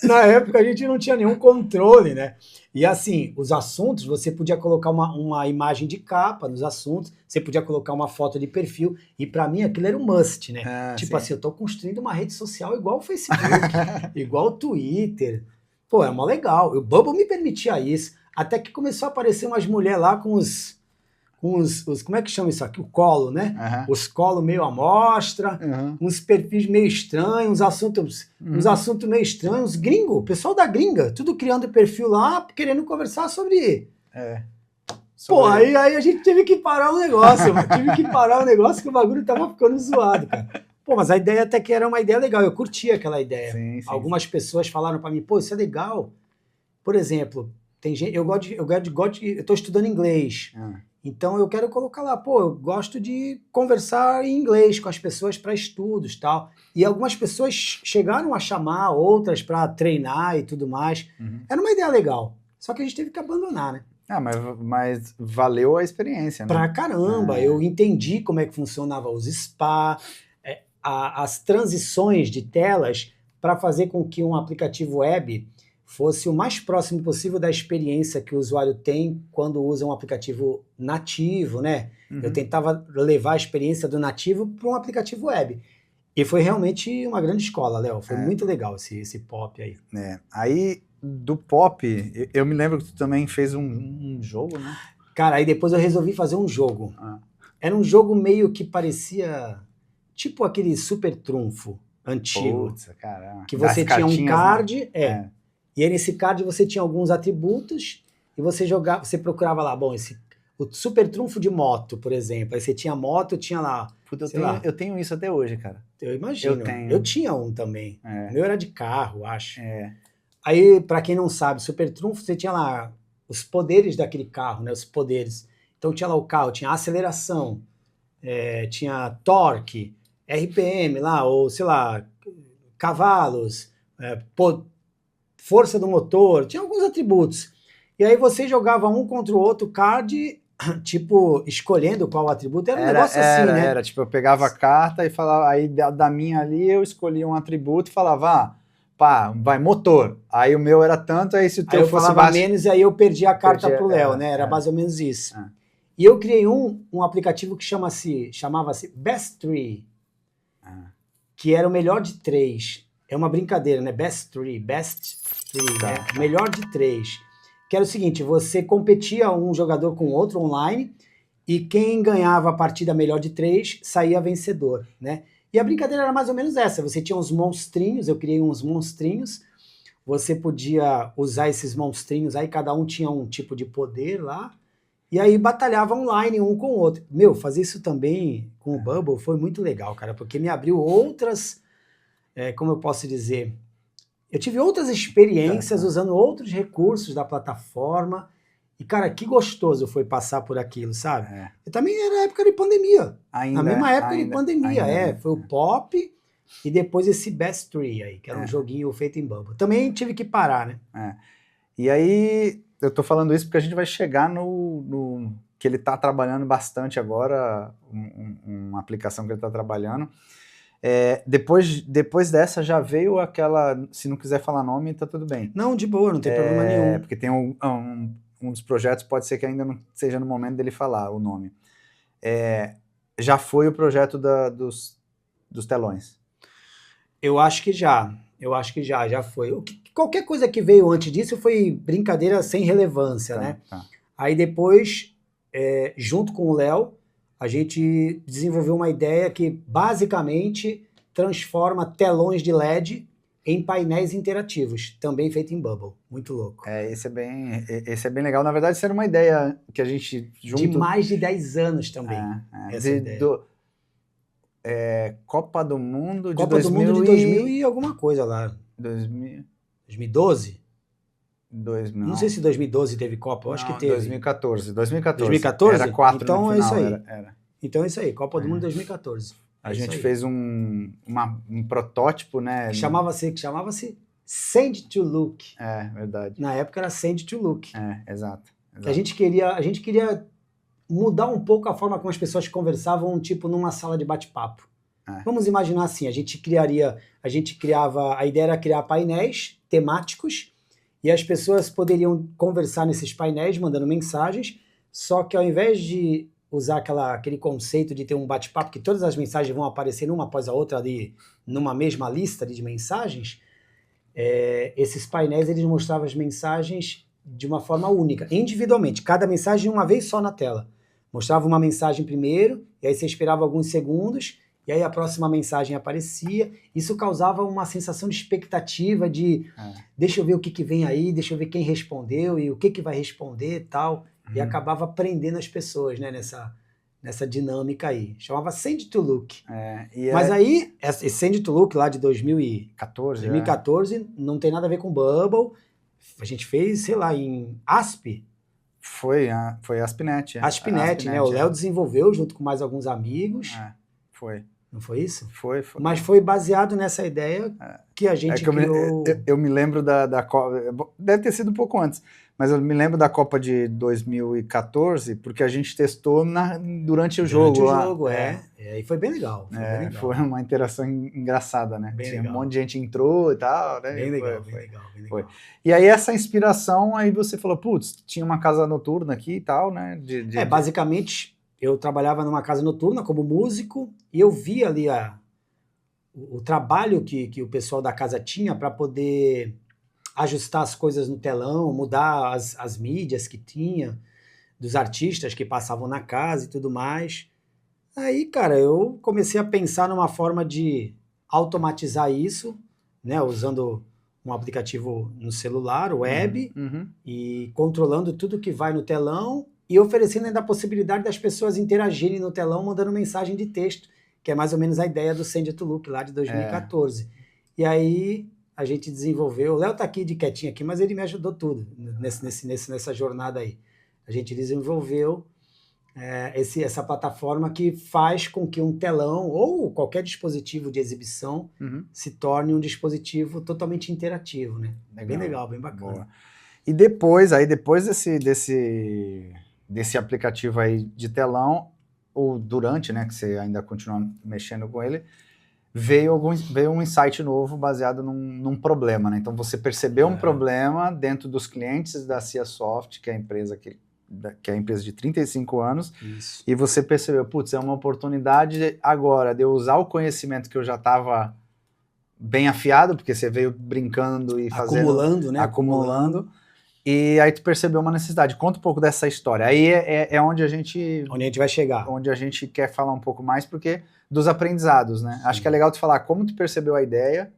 S1: Na época a gente não tinha nenhum controle, né? E assim, os assuntos, você podia colocar uma imagem de capa nos assuntos, você podia colocar uma foto de perfil, e para mim aquilo era um must, né? Tipo assim, eu tô construindo uma rede social igual o Facebook, igual o Twitter. Pô, é mó legal. O Bubble me permitia isso. Até que começou a aparecer umas mulheres lá com os como é que chama isso aqui? O colo, né? Os colos meio à mostra, uns perfis meio estranhos, uns assuntos meio estranhos. Os gringos, o pessoal da gringa, tudo criando perfil lá, querendo conversar sobre... Pô, aí a gente teve que parar o negócio, que o bagulho tava ficando zoado, cara. Pô, mas a ideia até que era uma ideia legal, eu curti aquela ideia.
S2: Sim.
S1: Algumas pessoas falaram pra mim, pô, isso é legal. Por exemplo, tem gente, eu tô estudando inglês. Então eu quero colocar lá, pô, eu gosto de conversar em inglês com as pessoas para estudos e tal. E algumas pessoas chegaram a chamar outras para treinar e tudo mais. Era uma ideia legal. Só que a gente teve que abandonar, né?
S2: Mas valeu a experiência, né?
S1: Pra caramba, eu entendi como é que funcionava os spa, as transições de telas para fazer com que um aplicativo web fosse o mais próximo possível da experiência que o usuário tem quando usa um aplicativo nativo, né? Eu tentava levar a experiência do nativo para um aplicativo web. E foi realmente uma grande escola, Léo. Foi muito legal esse Pop aí.
S2: Aí, do Pop, eu me lembro que tu também fez um jogo, né?
S1: Cara, aí depois eu resolvi fazer um jogo. Era um jogo meio que parecia tipo aquele Super Trunfo antigo.
S2: Putz, caramba.
S1: Que você tinha um card, e aí nesse card você tinha alguns atributos e você jogava, você procurava lá, bom, o Super Trunfo de moto, por exemplo. Aí você tinha moto, tinha lá.
S2: Eu tenho isso até hoje, cara.
S1: Eu imagino. Eu tinha um também. O meu era de carro, acho. Aí, pra quem não sabe, Super Trunfo, você tinha lá os poderes daquele carro, né? Os poderes. Então tinha lá o carro, tinha aceleração, tinha torque, RPM lá, ou sei lá, cavalos, força do motor, tinha alguns atributos. E aí você jogava um contra o outro card, tipo, escolhendo qual atributo. Era um negócio assim, né?
S2: Era, tipo, eu pegava a carta e falava, aí da minha ali eu escolhia um atributo e falava, vai, motor. Aí o meu era tanto, aí se o teu
S1: eu
S2: fosse
S1: falava menos e aí eu perdi a carta pro Léo, né? Era mais ou menos isso. E eu criei um aplicativo que chamava-se Best Three, que era o melhor de 3. É uma brincadeira, né? Best Three, né? Melhor de 3. Que era o seguinte, você competia um jogador com outro online e quem ganhava a partida melhor de 3 saía vencedor, né? E a brincadeira era mais ou menos essa, você tinha uns monstrinhos, eu criei uns monstrinhos, você podia usar esses monstrinhos, aí cada um tinha um tipo de poder lá, e aí batalhava online um com o outro. Fazer isso também com o Bubble foi muito legal, cara, porque me abriu outras... como eu posso dizer, eu tive outras experiências usando outros recursos da plataforma e, cara, que gostoso foi passar por aquilo, sabe? Eu também era época de pandemia, na mesma época de pandemia, foi o Pop e depois esse Best Three aí, que era um joguinho feito em Bubble. Também tive que parar, né?
S2: E aí, eu tô falando isso porque a gente vai chegar no que ele tá trabalhando bastante agora, uma aplicação que ele tá trabalhando. Depois dessa já veio aquela, se não quiser falar nome, tá tudo bem.
S1: Não, de boa, não tem problema nenhum.
S2: Porque tem um dos projetos, pode ser que ainda não seja no momento dele falar o nome. já foi o projeto dos telões?
S1: Eu acho que já. Já foi. Qualquer coisa que veio antes disso foi brincadeira sem relevância, né?
S2: Tá.
S1: Aí depois, junto com o Léo, a gente desenvolveu uma ideia que basicamente transforma telões de LED em painéis interativos, também feito em Bubble. Muito louco.
S2: Esse é bem legal. Na verdade, isso era uma ideia que a gente junto...
S1: De mais de 10 anos também. Essa ideia.
S2: Copa do Mundo de
S1: Copa
S2: 2000
S1: do Mundo de 2000 e alguma coisa lá. 2012?
S2: 2000.
S1: Não sei se 2012 teve Copa, eu acho que teve.
S2: 2014.
S1: 2014?
S2: Era 4
S1: então
S2: no
S1: é
S2: final.
S1: isso aí.
S2: Era.
S1: Então é isso aí, Copa do Mundo 2014.
S2: A gente fez um protótipo, né?
S1: Que chamava-se Send to Look.
S2: Verdade.
S1: Na época era Send to Look.
S2: Exato.
S1: A gente queria mudar um pouco a forma como as pessoas conversavam, tipo numa sala de bate-papo. Vamos imaginar assim, a ideia era criar painéis temáticos e as pessoas poderiam conversar nesses painéis, mandando mensagens, só que ao invés de usar aquele conceito de ter um bate-papo, que todas as mensagens vão aparecer uma após a outra ali, numa mesma lista de mensagens, esses painéis eles mostravam as mensagens de uma forma única, individualmente, cada mensagem uma vez só na tela. Mostrava uma mensagem primeiro, e aí você esperava alguns segundos, e aí a próxima mensagem aparecia. Isso causava uma sensação de expectativa, de deixa eu ver o que vem aí, deixa eu ver quem respondeu e o que vai responder e tal. E acabava prendendo as pessoas, né, nessa dinâmica aí. Chamava Send to Look. Mas aí, esse Send to Look lá de 2014 não tem nada a ver com Bubble. A gente fez, sei lá, em ASP.
S2: Foi ASP.NET.
S1: ASP.NET, né? O Léo desenvolveu junto com mais alguns amigos.
S2: Foi.
S1: Não foi isso?
S2: Foi.
S1: Mas foi baseado nessa ideia que a gente criou...
S2: Eu me lembro da Copa... Deve ter sido um pouco antes, mas eu me lembro da Copa de 2014, porque a gente testou durante o jogo.
S1: Durante o jogo, e foi bem legal.
S2: Foi uma interação engraçada, né?
S1: Bem
S2: Tinha
S1: legal.
S2: Um monte de gente entrou e tal, né?
S1: Bem legal.
S2: E aí essa inspiração, aí você falou, putz, tinha uma casa noturna aqui e tal, né?
S1: Basicamente... Eu trabalhava numa casa noturna como músico e eu via ali o trabalho que o pessoal da casa tinha para poder ajustar as coisas no telão, mudar as mídias que tinha, dos artistas que passavam na casa e tudo mais. Aí, cara, eu comecei a pensar numa forma de automatizar isso, né, usando um aplicativo no celular, web, e controlando tudo que vai no telão, e oferecendo ainda a possibilidade das pessoas interagirem no telão mandando mensagem de texto, que é mais ou menos a ideia do Send to Look lá de 2014. E aí a gente desenvolveu, o Léo tá aqui de quietinho aqui, mas ele me ajudou tudo nessa jornada aí. A gente desenvolveu essa plataforma que faz com que um telão ou qualquer dispositivo de exibição se torne um dispositivo totalmente interativo, né? Bem legal, bem bacana.
S2: Boa. E depois desse aplicativo aí de telão, ou durante, né, que você ainda continua mexendo com ele, veio um insight novo baseado num problema, né? Então você percebeu um problema dentro dos clientes da CiaSoft, que é a empresa que é a empresa de 35 anos,
S1: Isso.
S2: E você percebeu, putz, é uma oportunidade agora de eu usar o conhecimento que eu já estava bem afiado, porque você veio brincando e fazendo... Acumulando. E aí tu percebeu uma necessidade. Conta um pouco dessa história. Aí é onde a gente...
S1: Onde a gente vai chegar.
S2: Onde a gente quer falar um pouco mais, porque dos aprendizados, né? Sim. Acho que é legal tu falar como tu percebeu a ideia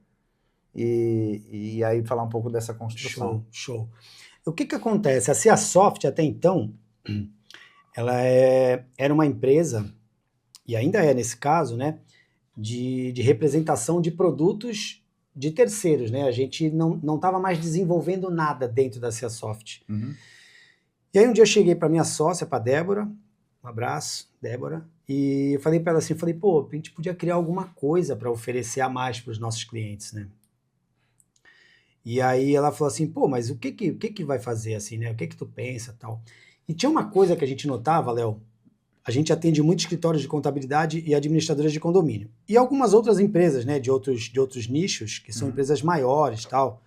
S2: e aí falar um pouco dessa construção.
S1: Show. O que acontece? A CiaSoft, até então, ela era uma empresa, e ainda é nesse caso, né, de representação de produtos de terceiros, né? A gente não estava mais desenvolvendo nada dentro da CiaSoft. E aí um dia eu cheguei para minha sócia, para Débora, um abraço, Débora, e eu falei para ela assim, pô, a gente podia criar alguma coisa para oferecer a mais para os nossos clientes, né? E aí ela falou assim, pô, mas o que vai fazer assim, né? O que tu pensa, tal? E tinha uma coisa que a gente notava, Léo, a gente atende muitos escritórios de contabilidade e administradoras de condomínio. E algumas outras empresas, né, de outros nichos, que são empresas maiores, tal,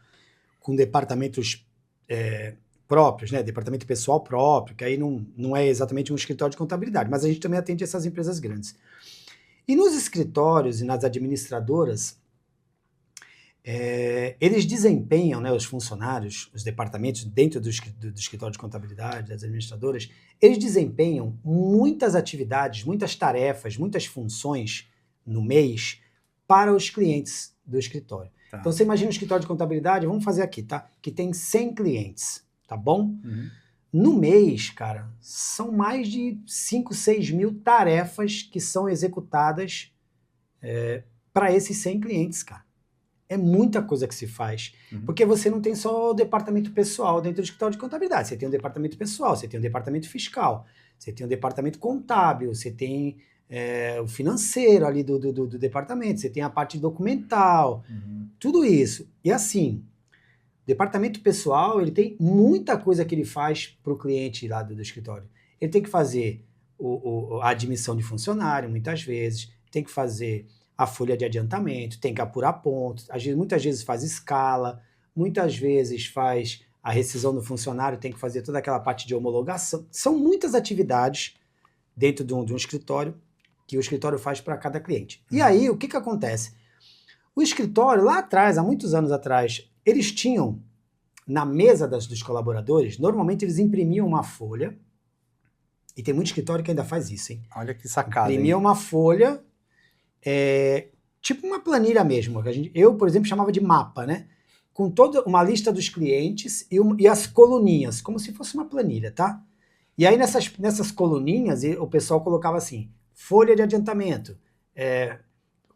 S1: com departamentos próprios, né? Departamento pessoal próprio, que aí não é exatamente um escritório de contabilidade, mas a gente também atende essas empresas grandes. E nos escritórios e nas administradoras, eles desempenham, né, os funcionários, os departamentos dentro do escritório de contabilidade, das administradoras, eles desempenham muitas atividades, muitas tarefas, muitas funções no mês para os clientes do escritório.
S2: Tá.
S1: Então você imagina um escritório de contabilidade, vamos fazer aqui, tá? Que tem 100 clientes, tá bom?
S2: Uhum.
S1: No mês, cara, são mais de 5, 6 mil tarefas que são executadas para esses 100 clientes, cara. É muita coisa que se faz.
S2: Uhum.
S1: Porque você não tem só o departamento pessoal dentro do escritório de contabilidade. Você tem um departamento pessoal, você tem um departamento fiscal, você tem um departamento contábil, você tem o financeiro ali do departamento, você tem a parte documental, tudo isso. E assim, o departamento pessoal, ele tem muita coisa que ele faz para o cliente lá do escritório. Ele tem que fazer a admissão de funcionário, muitas vezes, tem que fazer a folha de adiantamento, tem que apurar pontos, muitas vezes faz escala, muitas vezes faz a rescisão do funcionário, tem que fazer toda aquela parte de homologação. São muitas atividades dentro de um escritório que o escritório faz para cada cliente. E aí, o que acontece? O escritório, lá atrás, há muitos anos atrás, eles tinham, na mesa dos colaboradores, normalmente eles imprimiam uma folha, e tem muito escritório que ainda faz isso, hein?
S2: Olha que sacada.
S1: Imprimia uma folha, tipo uma planilha mesmo. Eu, por exemplo, chamava de mapa, né? Com toda uma lista dos clientes e as coluninhas, como se fosse uma planilha, tá? E aí nessas coluninhas o pessoal colocava assim, folha de adiantamento,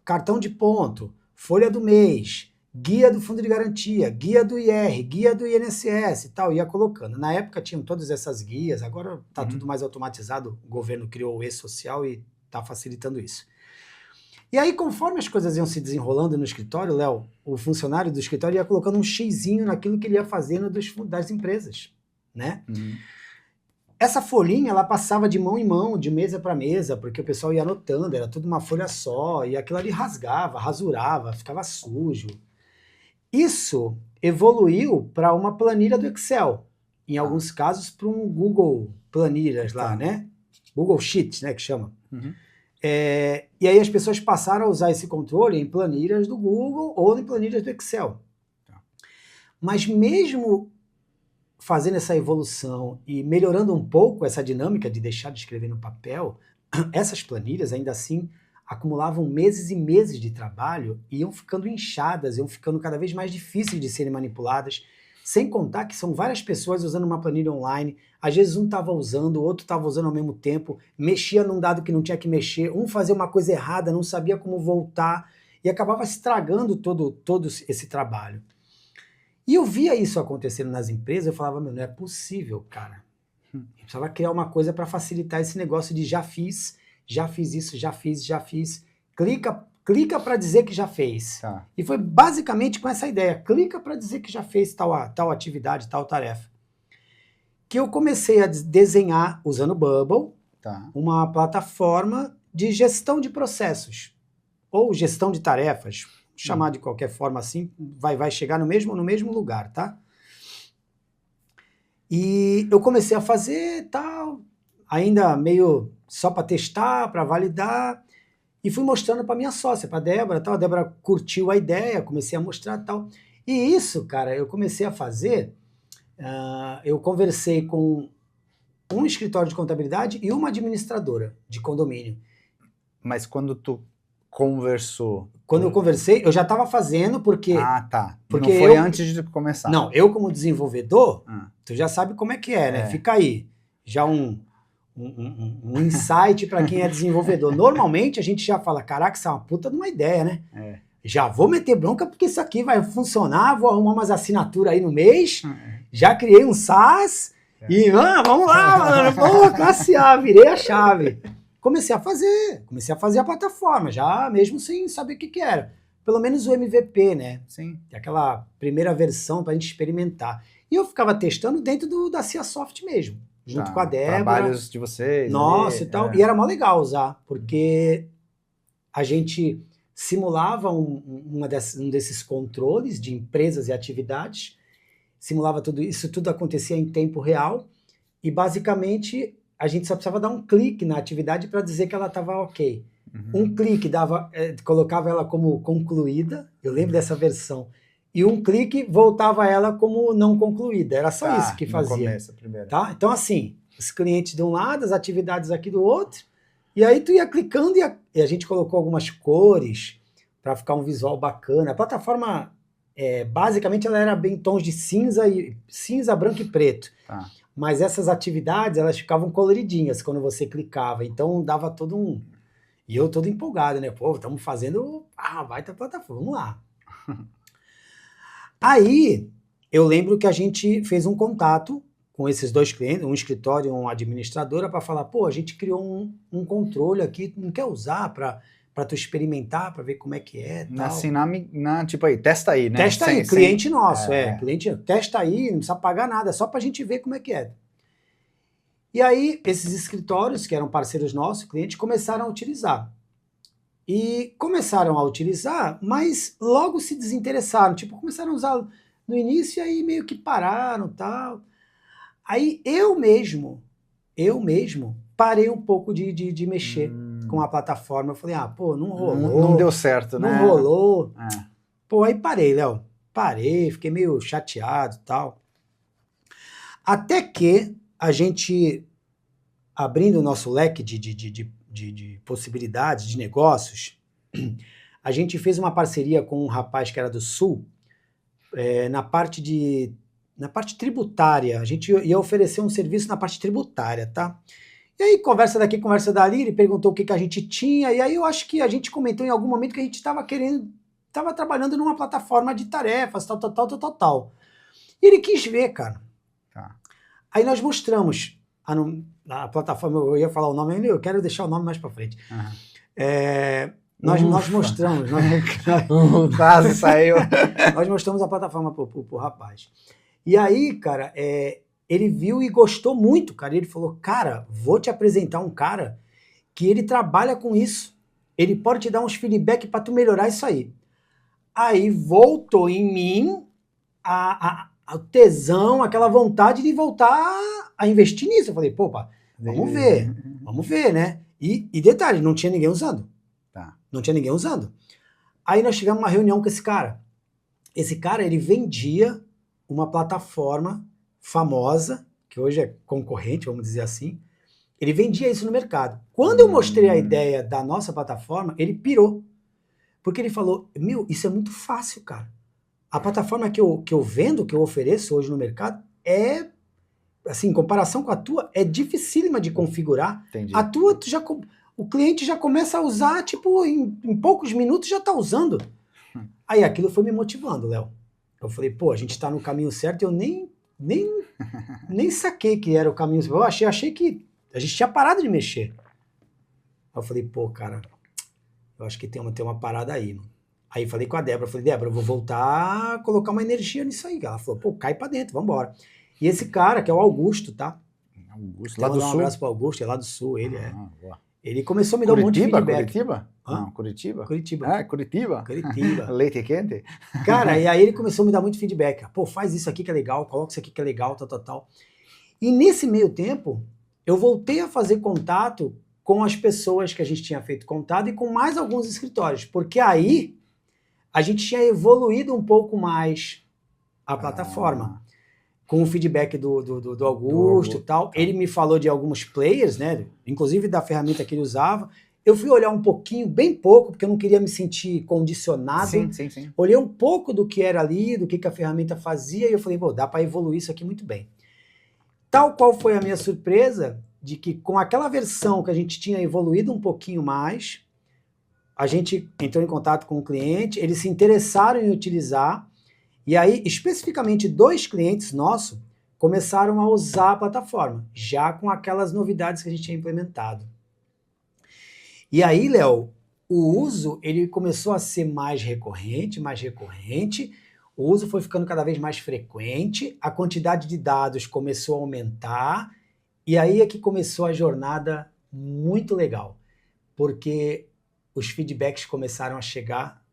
S1: cartão de ponto, folha do mês, guia do fundo de garantia, guia do IR, guia do INSS e tal, ia colocando. Na época tinham todas essas guias, agora tá tudo mais automatizado, o governo criou o e-social e tá facilitando isso. E aí, conforme as coisas iam se desenrolando no escritório, Léo, o funcionário do escritório ia colocando um xizinho naquilo que ele ia fazendo das empresas, né? Essa folhinha, ela passava de mão em mão, de mesa para mesa, porque o pessoal ia anotando, era tudo uma folha só, e aquilo ali rasgava, rasurava, ficava sujo. Isso evoluiu para uma planilha do Excel, em alguns casos para um Google Planilhas lá, né? Google Sheets, né, que chama. E aí as pessoas passaram a usar esse controle em planilhas do Google ou em planilhas do Excel. Mas mesmo fazendo essa evolução e melhorando um pouco essa dinâmica de deixar de escrever no papel, essas planilhas ainda assim acumulavam meses e meses de trabalho e iam ficando inchadas, iam ficando cada vez mais difíceis de serem manipuladas, sem contar que são várias pessoas usando uma planilha online, às vezes um estava usando, o outro estava usando ao mesmo tempo, mexia num dado que não tinha que mexer, um fazia uma coisa errada, não sabia como voltar, e acabava estragando todo esse trabalho. E eu via isso acontecendo nas empresas, eu falava, meu, não é possível, cara. Eu precisava criar uma coisa para facilitar esse negócio de já fiz isso, já fiz. Clica para dizer que já fez.
S2: Tá.
S1: E foi basicamente com essa ideia, clica para dizer que já fez tal atividade, tal tarefa. Que eu comecei a desenhar, usando o Bubble, uma plataforma de gestão de processos, ou gestão de tarefas, chamar de qualquer forma assim, vai chegar no mesmo lugar, tá? E eu comecei a fazer tal, ainda meio só para testar, para validar, e fui mostrando para minha sócia, para a Débora, tal. A Débora curtiu a ideia, comecei a mostrar tal. E isso, cara, eu comecei a fazer, eu conversei com um escritório de contabilidade e uma administradora de condomínio.
S2: Mas quando tu conversou...
S1: Quando eu conversei, eu já estava fazendo porque...
S2: Ah, tá.
S1: Porque
S2: não foi antes de começar.
S1: Não, eu como desenvolvedor, tu já sabe como é que é, né? Fica aí, já um insight para quem é desenvolvedor. Normalmente a gente já fala, caraca, isso é uma puta de uma ideia, né? Já vou meter bronca porque isso aqui vai funcionar, vou arrumar umas assinaturas aí no mês, já criei um SaaS e vamos lá, mano, pô, classe A, virei a chave. Comecei a fazer a plataforma, já mesmo sem saber o que era. Pelo menos o MVP, né?
S2: Sim.
S1: Aquela primeira versão para a gente experimentar. E eu ficava testando dentro da CiaSoft mesmo, junto com a Débora.
S2: Trabalhos de vocês.
S1: Nossa, e tal. E era mó legal usar, porque a gente simulava um desses controles de empresas e atividades, simulava tudo isso, tudo acontecia em tempo real, e basicamente a gente só precisava dar um clique na atividade para dizer que ela estava ok. Um clique colocava ela como concluída, eu lembro dessa versão, e um clique voltava ela como não concluída, era só isso que fazia.
S2: Começo, primeiro.
S1: Tá? Então assim, os clientes de um lado, as atividades aqui do outro, e aí tu ia clicando e a gente colocou algumas cores para ficar um visual bacana. A plataforma, basicamente, ela era bem tons de cinza, branco e preto.
S2: Tá.
S1: Mas essas atividades, elas ficavam coloridinhas quando você clicava. Então dava todo um... E eu todo empolgado, né? Pô, estamos fazendo baita plataforma, vamos lá. Aí, eu lembro que a gente fez um contato com esses 2 clientes, um escritório e uma administradora, para falar, pô, a gente criou um controle aqui, não quer usar para tu experimentar, para ver como é que é, tal.
S2: Assim, tipo aí, testa aí, né?
S1: Testa aí, cliente nosso, cliente, testa aí, não precisa pagar nada, é só pra gente ver como é que é. E aí, esses escritórios, que eram parceiros nossos, clientes, começaram a utilizar. E começaram a utilizar, mas logo se desinteressaram, tipo, começaram a usar no início e aí meio que pararam, tal. Aí eu mesmo, parei um pouco de mexer com a plataforma. Eu falei, pô, não rolou.
S2: Não deu certo, né?
S1: Não rolou. Pô, aí parei, Léo. Parei, fiquei meio chateado e tal. Até que a gente, abrindo o nosso leque de possibilidades, de negócios, a gente fez uma parceria com um rapaz que era do Sul, na parte tributária. A gente ia oferecer um serviço na parte tributária, tá? E aí, conversa daqui, conversa dali, ele perguntou o que a gente tinha, e aí eu acho que a gente comentou em algum momento que a gente estava trabalhando numa plataforma de tarefas, tal. E ele quis ver, cara.
S2: Tá.
S1: Aí nós mostramos a plataforma, eu ia falar o nome, eu quero deixar o nome mais para frente. Nós mostramos.
S2: Quase saiu.
S1: Nós mostramos a plataforma pro rapaz. E aí, cara, ele viu e gostou muito, cara. Ele falou, cara, vou te apresentar um cara que ele trabalha com isso. Ele pode te dar uns feedback para tu melhorar isso aí. Aí voltou em mim o tesão, aquela vontade de voltar a investir nisso. Eu falei, pô, vamos ver, né? E detalhe, não tinha ninguém usando.
S2: Tá.
S1: Não tinha ninguém usando. Aí nós tivemos uma reunião com esse cara. Esse cara, ele vendia uma plataforma famosa, que hoje é concorrente, vamos dizer assim. Ele vendia isso no mercado. Quando eu mostrei a ideia da nossa plataforma, ele pirou. Porque ele falou, isso é muito fácil, cara. A plataforma que eu vendo, que eu ofereço hoje no mercado, assim, em comparação com a tua, é dificílima de configurar.
S2: Entendi.
S1: A tua, o cliente já começa a usar, tipo, em poucos minutos já está usando. Aí aquilo foi me motivando, Léo. Eu falei, pô, a gente está no caminho certo e eu nem saquei que era o caminho certo. Eu achei que a gente tinha parado de mexer. Aí eu falei, pô, cara, eu acho que tem uma parada aí, mano. Aí falei com a Débora, eu vou voltar a colocar uma energia nisso aí. Ela falou, pô, cai pra dentro, vambora. E esse cara, que é o Augusto, tá?
S2: Augusto, lá do Sul?
S1: Um abraço pro Augusto, é lá do Sul, ele
S2: boa.
S1: Ele começou a me dar um monte de feedback.
S2: Curitiba?
S1: Hã?
S2: Curitiba?
S1: Curitiba.
S2: Curitiba. Leite quente?
S1: Cara, e aí ele começou a me dar muito feedback. Pô, faz isso aqui que é legal, coloca isso aqui que é legal, tal. E nesse meio tempo, eu voltei a fazer contato com as pessoas que a gente tinha feito contato e com mais alguns escritórios, porque aí a gente tinha evoluído um pouco mais a plataforma. Com o feedback do Augusto e tal. Ele me falou de alguns players, né? Inclusive da ferramenta que ele usava. Eu fui olhar um pouquinho, bem pouco, porque eu não queria me sentir condicionado.
S2: Sim.
S1: Olhei um pouco do que era ali, do que a ferramenta fazia, e eu falei, pô, dá para evoluir isso aqui muito bem. Tal qual foi a minha surpresa, de que com aquela versão que a gente tinha evoluído um pouquinho mais, a gente entrou em contato com o cliente, eles se interessaram em utilizar, e aí, especificamente, 2 clientes nossos começaram a usar a plataforma, já com aquelas novidades que a gente tinha implementado. E aí, Léo, o uso ele começou a ser mais recorrente, o uso foi ficando cada vez mais frequente, a quantidade de dados começou a aumentar, e aí é que começou a jornada muito legal, porque os feedbacks começaram a chegar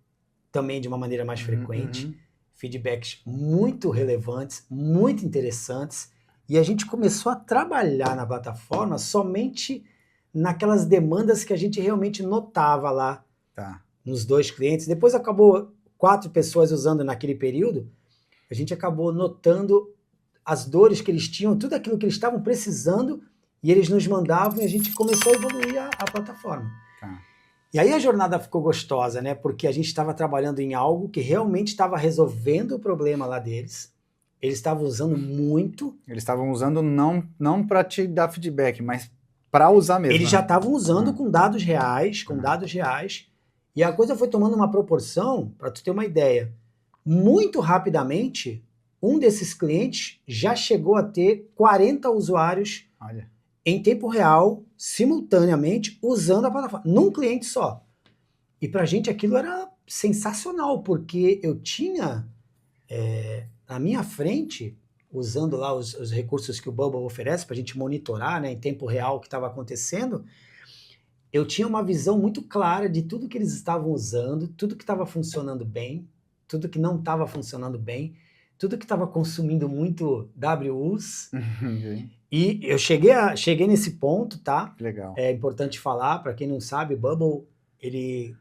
S1: também de uma maneira mais frequente. feedbacks muito relevantes, muito interessantes, e a gente começou a trabalhar na plataforma somente naquelas demandas que a gente realmente notava lá nos 2 clientes. Depois acabou 4 pessoas usando naquele período, a gente acabou notando as dores que eles tinham, tudo aquilo que eles estavam precisando, e eles nos mandavam e a gente começou a evoluir a plataforma. E aí a jornada ficou gostosa, né? Porque a gente estava trabalhando em algo que realmente estava resolvendo o problema lá deles. Eles estavam usando muito.
S2: Eles estavam usando não para te dar feedback, mas para usar mesmo.
S1: Eles já estavam usando com dados reais, e a coisa foi tomando uma proporção, para tu ter uma ideia, muito rapidamente, um desses clientes já chegou a ter 40 usuários em tempo real, simultaneamente, usando a plataforma, num cliente só. E pra gente aquilo era sensacional, porque eu tinha na minha frente, usando lá os recursos que o Bubble oferece para a gente monitorar, né, em tempo real o que estava acontecendo, eu tinha uma visão muito clara de tudo que eles estavam usando, tudo que estava funcionando bem, tudo que não estava funcionando bem, tudo que estava consumindo muito WUs. E eu cheguei nesse ponto, tá?
S2: Legal.
S1: É importante falar, para quem não sabe, o Bubble, ele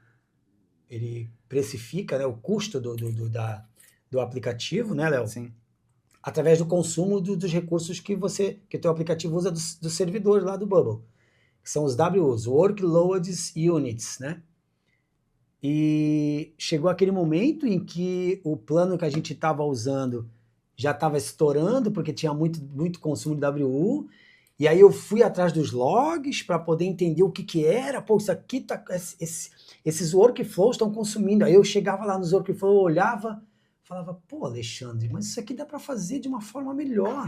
S1: precifica, né, o custo do aplicativo, né, Léo?
S2: Sim.
S1: Através do consumo dos recursos que o teu aplicativo usa do servidor lá do Bubble, que são os WUs, Workloads Units, né? E chegou aquele momento em que o plano que a gente estava usando já estava estourando, porque tinha muito consumo de WU, e aí eu fui atrás dos logs para poder entender o que era. Pô, isso aqui esses workflows estão consumindo. Aí eu chegava lá nos workflows, olhava, falava, pô, Alexandre, mas isso aqui dá para fazer de uma forma melhor,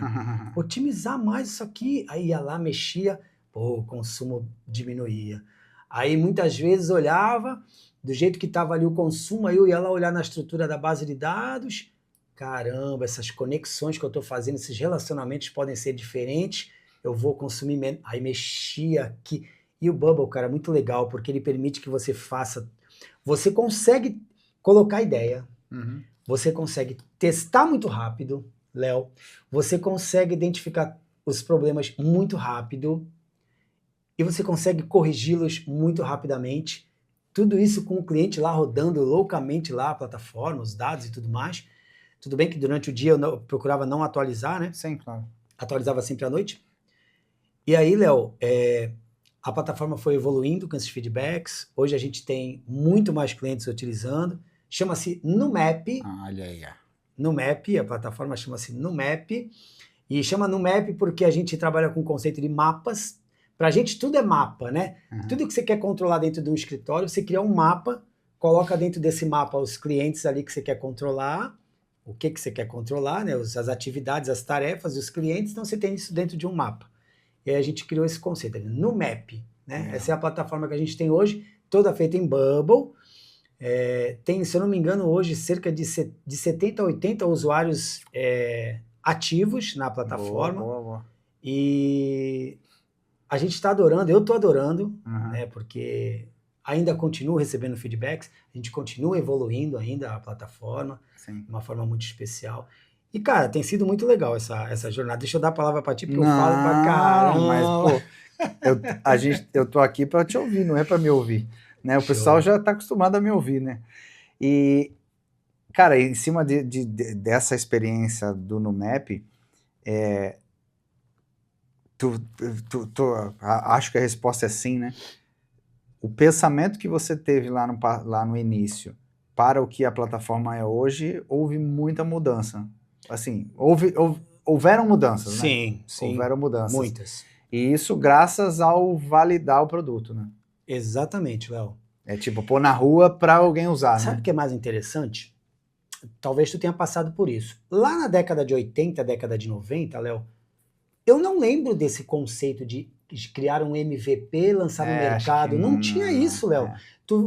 S1: otimizar mais isso aqui. Aí ia lá, mexia, pô, o consumo diminuía. Aí muitas vezes olhava, do jeito que estava ali o consumo, aí eu ia lá olhar na estrutura da base de dados, caramba, essas conexões que eu estou fazendo, esses relacionamentos podem ser diferentes, eu vou consumir menos. Aí mexia aqui. E o Bubble, cara, é muito legal, porque ele permite que você faça... Você consegue colocar ideia, você consegue testar muito rápido, Léo, você consegue identificar os problemas muito rápido, e você consegue corrigi-los muito rapidamente. Tudo isso com o cliente lá rodando loucamente lá a plataforma, os dados e tudo mais. Tudo bem que durante o dia eu procurava não atualizar, né?
S2: Sim, claro.
S1: Atualizava sempre à noite. E aí, Léo, a plataforma foi evoluindo com esses feedbacks. Hoje a gente tem muito mais clientes utilizando. Chama-se Numap.
S2: Olha aí.
S1: Numap, a plataforma chama-se Numap. E chama Numap porque a gente trabalha com o conceito de mapas. Pra gente tudo é mapa, né? Tudo que você quer controlar dentro de um escritório, você cria um mapa, coloca dentro desse mapa os clientes ali que você quer controlar, o que você quer controlar, né? As atividades, as tarefas, os clientes, então você tem isso dentro de um mapa. E aí a gente criou esse conceito ali, Numap, né? Essa é a plataforma que a gente tem hoje, toda feita em Bubble. Tem, se eu não me engano, hoje cerca de 70 a 80 usuários ativos na plataforma.
S2: Boa.
S1: E a gente está adorando, eu estou adorando, né, porque ainda continuo recebendo feedbacks, a gente continua evoluindo ainda a plataforma, de uma forma muito especial. E, cara, tem sido muito legal essa jornada. Deixa eu dar a palavra para ti, porque eu falo pra caramba.
S2: Mas, pô, eu tô aqui para te ouvir, não é para me ouvir. Né? O
S1: Show.
S2: Pessoal já está acostumado a me ouvir, né? E, cara, em cima dessa experiência do Numap, acho que a resposta é sim, né? O pensamento que você teve lá no início para o que a plataforma é hoje, houve muita mudança. Assim, houveram mudanças,
S1: sim,
S2: né?
S1: Sim,
S2: houveram mudanças.
S1: Muitas.
S2: E isso graças ao validar o produto, né?
S1: Exatamente, Léo.
S2: É tipo, pôr na rua para alguém usar,
S1: Sabe
S2: né?
S1: o que é mais interessante? Talvez tu tenha passado por isso. Lá na década de 80, década de 90, Léo, eu não lembro desse conceito de criar um MVP, lançar no mercado. Não tinha isso, Léo.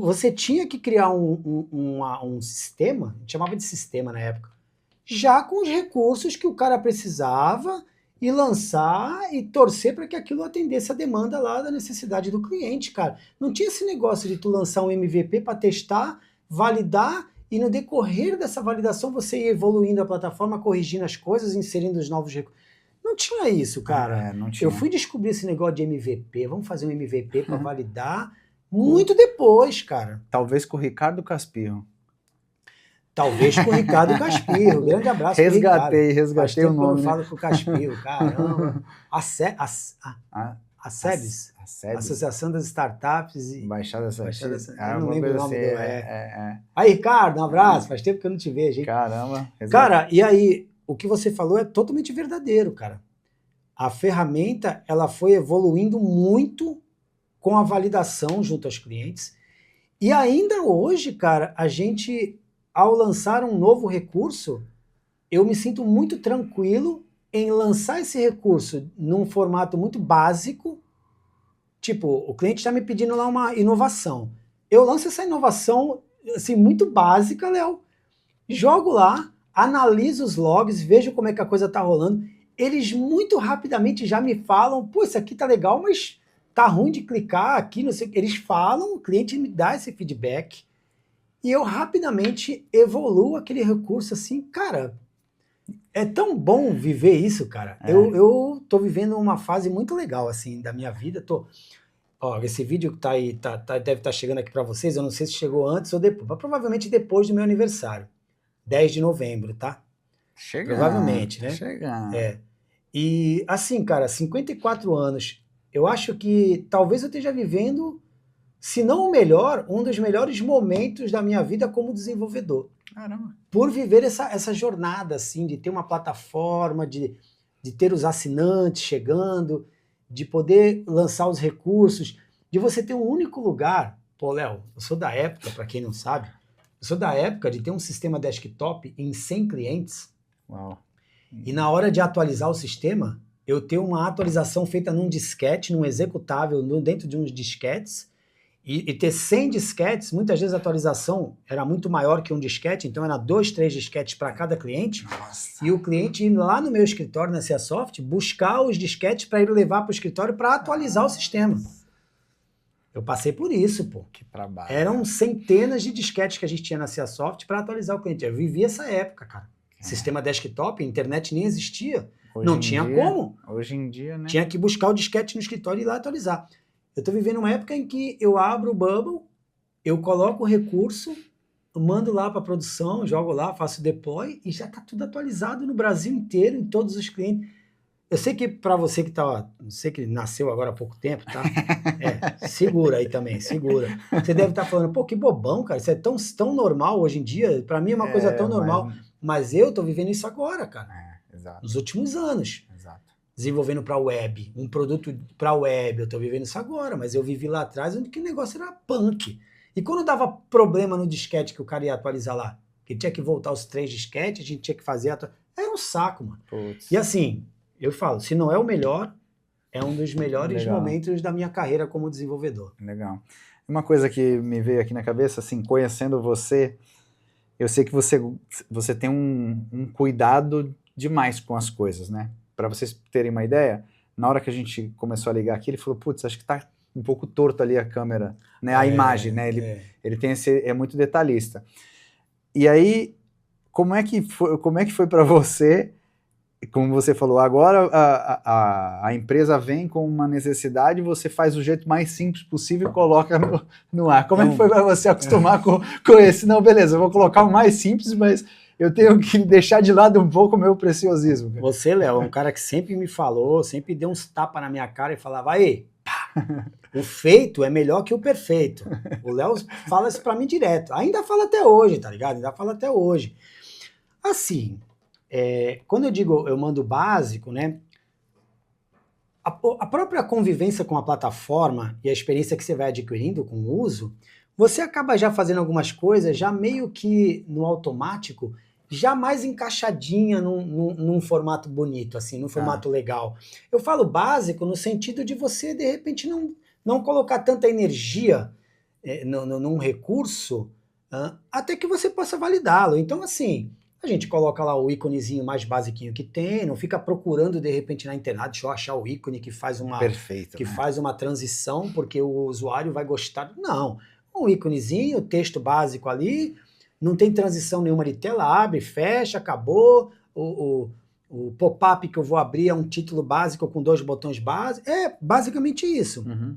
S1: Você tinha que criar um sistema, a gente chamava de sistema na época, já com os recursos que o cara precisava e lançar e torcer para que aquilo atendesse a demanda lá da necessidade do cliente, cara. Não tinha esse negócio de tu lançar um MVP para testar, validar e no decorrer dessa validação você ia evoluindo a plataforma, corrigindo as coisas, inserindo os novos recursos. Não tinha isso, cara.
S2: Não tinha.
S1: Eu fui descobrir esse negócio de MVP, vamos fazer um MVP para validar muito depois, cara.
S2: Talvez com o Ricardo Caspirro.
S1: Talvez com o Ricardo Caspirro. Grande abraço.
S2: Resgatei o nome.
S1: Eu não falo com o Caspirro, caramba. A SEBS, Associação das Startups e
S2: Baixada
S1: eu não lembro o nome dele. Aí, Ricardo, um abraço. Faz tempo que eu não te vejo, hein?
S2: Caramba.
S1: Cara, e aí, o que você falou é totalmente verdadeiro, cara. A ferramenta, ela foi evoluindo muito com a validação junto aos clientes. E ainda hoje, cara, a gente, ao lançar um novo recurso, eu me sinto muito tranquilo em lançar esse recurso num formato muito básico. Tipo, o cliente está me pedindo lá uma inovação. Eu lanço essa inovação, assim, muito básica, Léo. Jogo lá, analiso os logs, vejo como é que a coisa tá rolando. Eles muito rapidamente já me falam, pô, isso aqui tá legal, mas tá ruim de clicar aqui, não sei o que. Eles falam, o cliente me dá esse feedback e eu rapidamente evoluo aquele recurso assim, cara. É tão bom viver isso, cara. Eu tô vivendo uma fase muito legal, assim, da minha vida. Ó, esse vídeo que tá aí, deve estar chegando aqui para vocês, eu não sei se chegou antes ou depois, mas provavelmente depois do meu aniversário. 10 de novembro, tá?
S2: Chegando.
S1: Provavelmente, né?
S2: Chegando.
S1: E assim, cara, 54 anos, eu acho que talvez eu esteja vivendo, se não o melhor, um dos melhores momentos da minha vida como desenvolvedor.
S2: Caramba.
S1: Por viver essa jornada, assim, de ter uma plataforma, de ter os assinantes chegando, de poder lançar os recursos, de você ter um único lugar. Pô, Léo, eu sou da época, para quem não sabe, eu sou da época de ter um sistema desktop em 100 clientes.
S2: Uau.
S1: E na hora de atualizar o sistema, eu ter uma atualização feita num disquete, num executável, dentro de uns disquetes, e ter 100 disquetes, muitas vezes a atualização era muito maior que um disquete, então era 2, 3 disquetes para cada cliente.
S2: Nossa.
S1: E o cliente ir lá no meu escritório, na CIASoft, buscar os disquetes para ele levar para o escritório para atualizar o sistema. Eu passei por isso, pô.
S2: Que trabalho.
S1: Eram centenas de disquetes que a gente tinha na CIASoft para atualizar o cliente. Eu vivi essa época, cara. Sistema desktop, a internet nem existia. Não tinha como.
S2: Hoje em dia, né?
S1: Tinha que buscar o disquete no escritório e ir lá atualizar. Eu estou vivendo uma época em que eu abro o Bubble, eu coloco o recurso, mando lá para a produção, jogo lá, faço deploy e já está tudo atualizado no Brasil inteiro, em todos os clientes. Eu sei que para você que tá, não sei que nasceu agora há pouco tempo, tá? Segura aí também, segura. Você deve estar falando, pô, que bobão, cara, isso é tão normal hoje em dia. Para mim é uma coisa tão normal, mas eu tô vivendo isso agora, cara.
S2: Exato.
S1: Nos últimos anos.
S2: Exato.
S1: Desenvolvendo para web, um produto para web, eu tô vivendo isso agora, mas eu vivi lá atrás onde que o negócio era punk. E quando dava problema no disquete que o cara ia atualizar lá, que tinha que voltar os 3 disquetes, a gente tinha que fazer era um saco, mano.
S2: Putz.
S1: E assim, eu falo, se não é o melhor, é um dos melhores momentos da minha carreira como desenvolvedor.
S2: Legal. Uma coisa que me veio aqui na cabeça, assim, conhecendo você, eu sei que você tem um cuidado demais com as coisas, né? Para vocês terem uma ideia, na hora que a gente começou a ligar aqui, ele falou, putz, acho que tá um pouco torto ali a câmera, né? A imagem, né? Ele tem é muito detalhista. E aí, como é que foi para você, como você falou, agora a empresa vem com uma necessidade, você faz do jeito mais simples possível e coloca no ar. Como é que foi para você acostumar com esse? Não, beleza, eu vou colocar o mais simples, mas eu tenho que deixar de lado um pouco o meu preciosismo. Cara.
S1: Você, Léo, é um cara que sempre me falou, sempre deu uns tapas na minha cara e falava, aí, o feito é melhor que o perfeito. O Léo fala isso pra mim direto. Ainda fala até hoje, tá ligado? Ainda fala até hoje. Assim, quando eu digo eu mando básico, né? A própria convivência com a plataforma e a experiência que você vai adquirindo com o uso, você acaba já fazendo algumas coisas já meio que no automático, já mais encaixadinha num formato bonito, assim, num formato legal. Eu falo básico no sentido de você, de repente, não colocar tanta energia num recurso até que você possa validá-lo. Então, assim, a gente coloca lá o íconezinho mais basiquinho que tem, não fica procurando, de repente, na internet, deixa eu achar o ícone que faz faz uma transição, porque o usuário vai gostar. Não, um íconezinho, texto básico ali, não tem transição nenhuma de tela, abre, fecha, acabou, o pop-up que eu vou abrir é um título básico com 2 botões básicos, é basicamente isso.
S2: Uhum.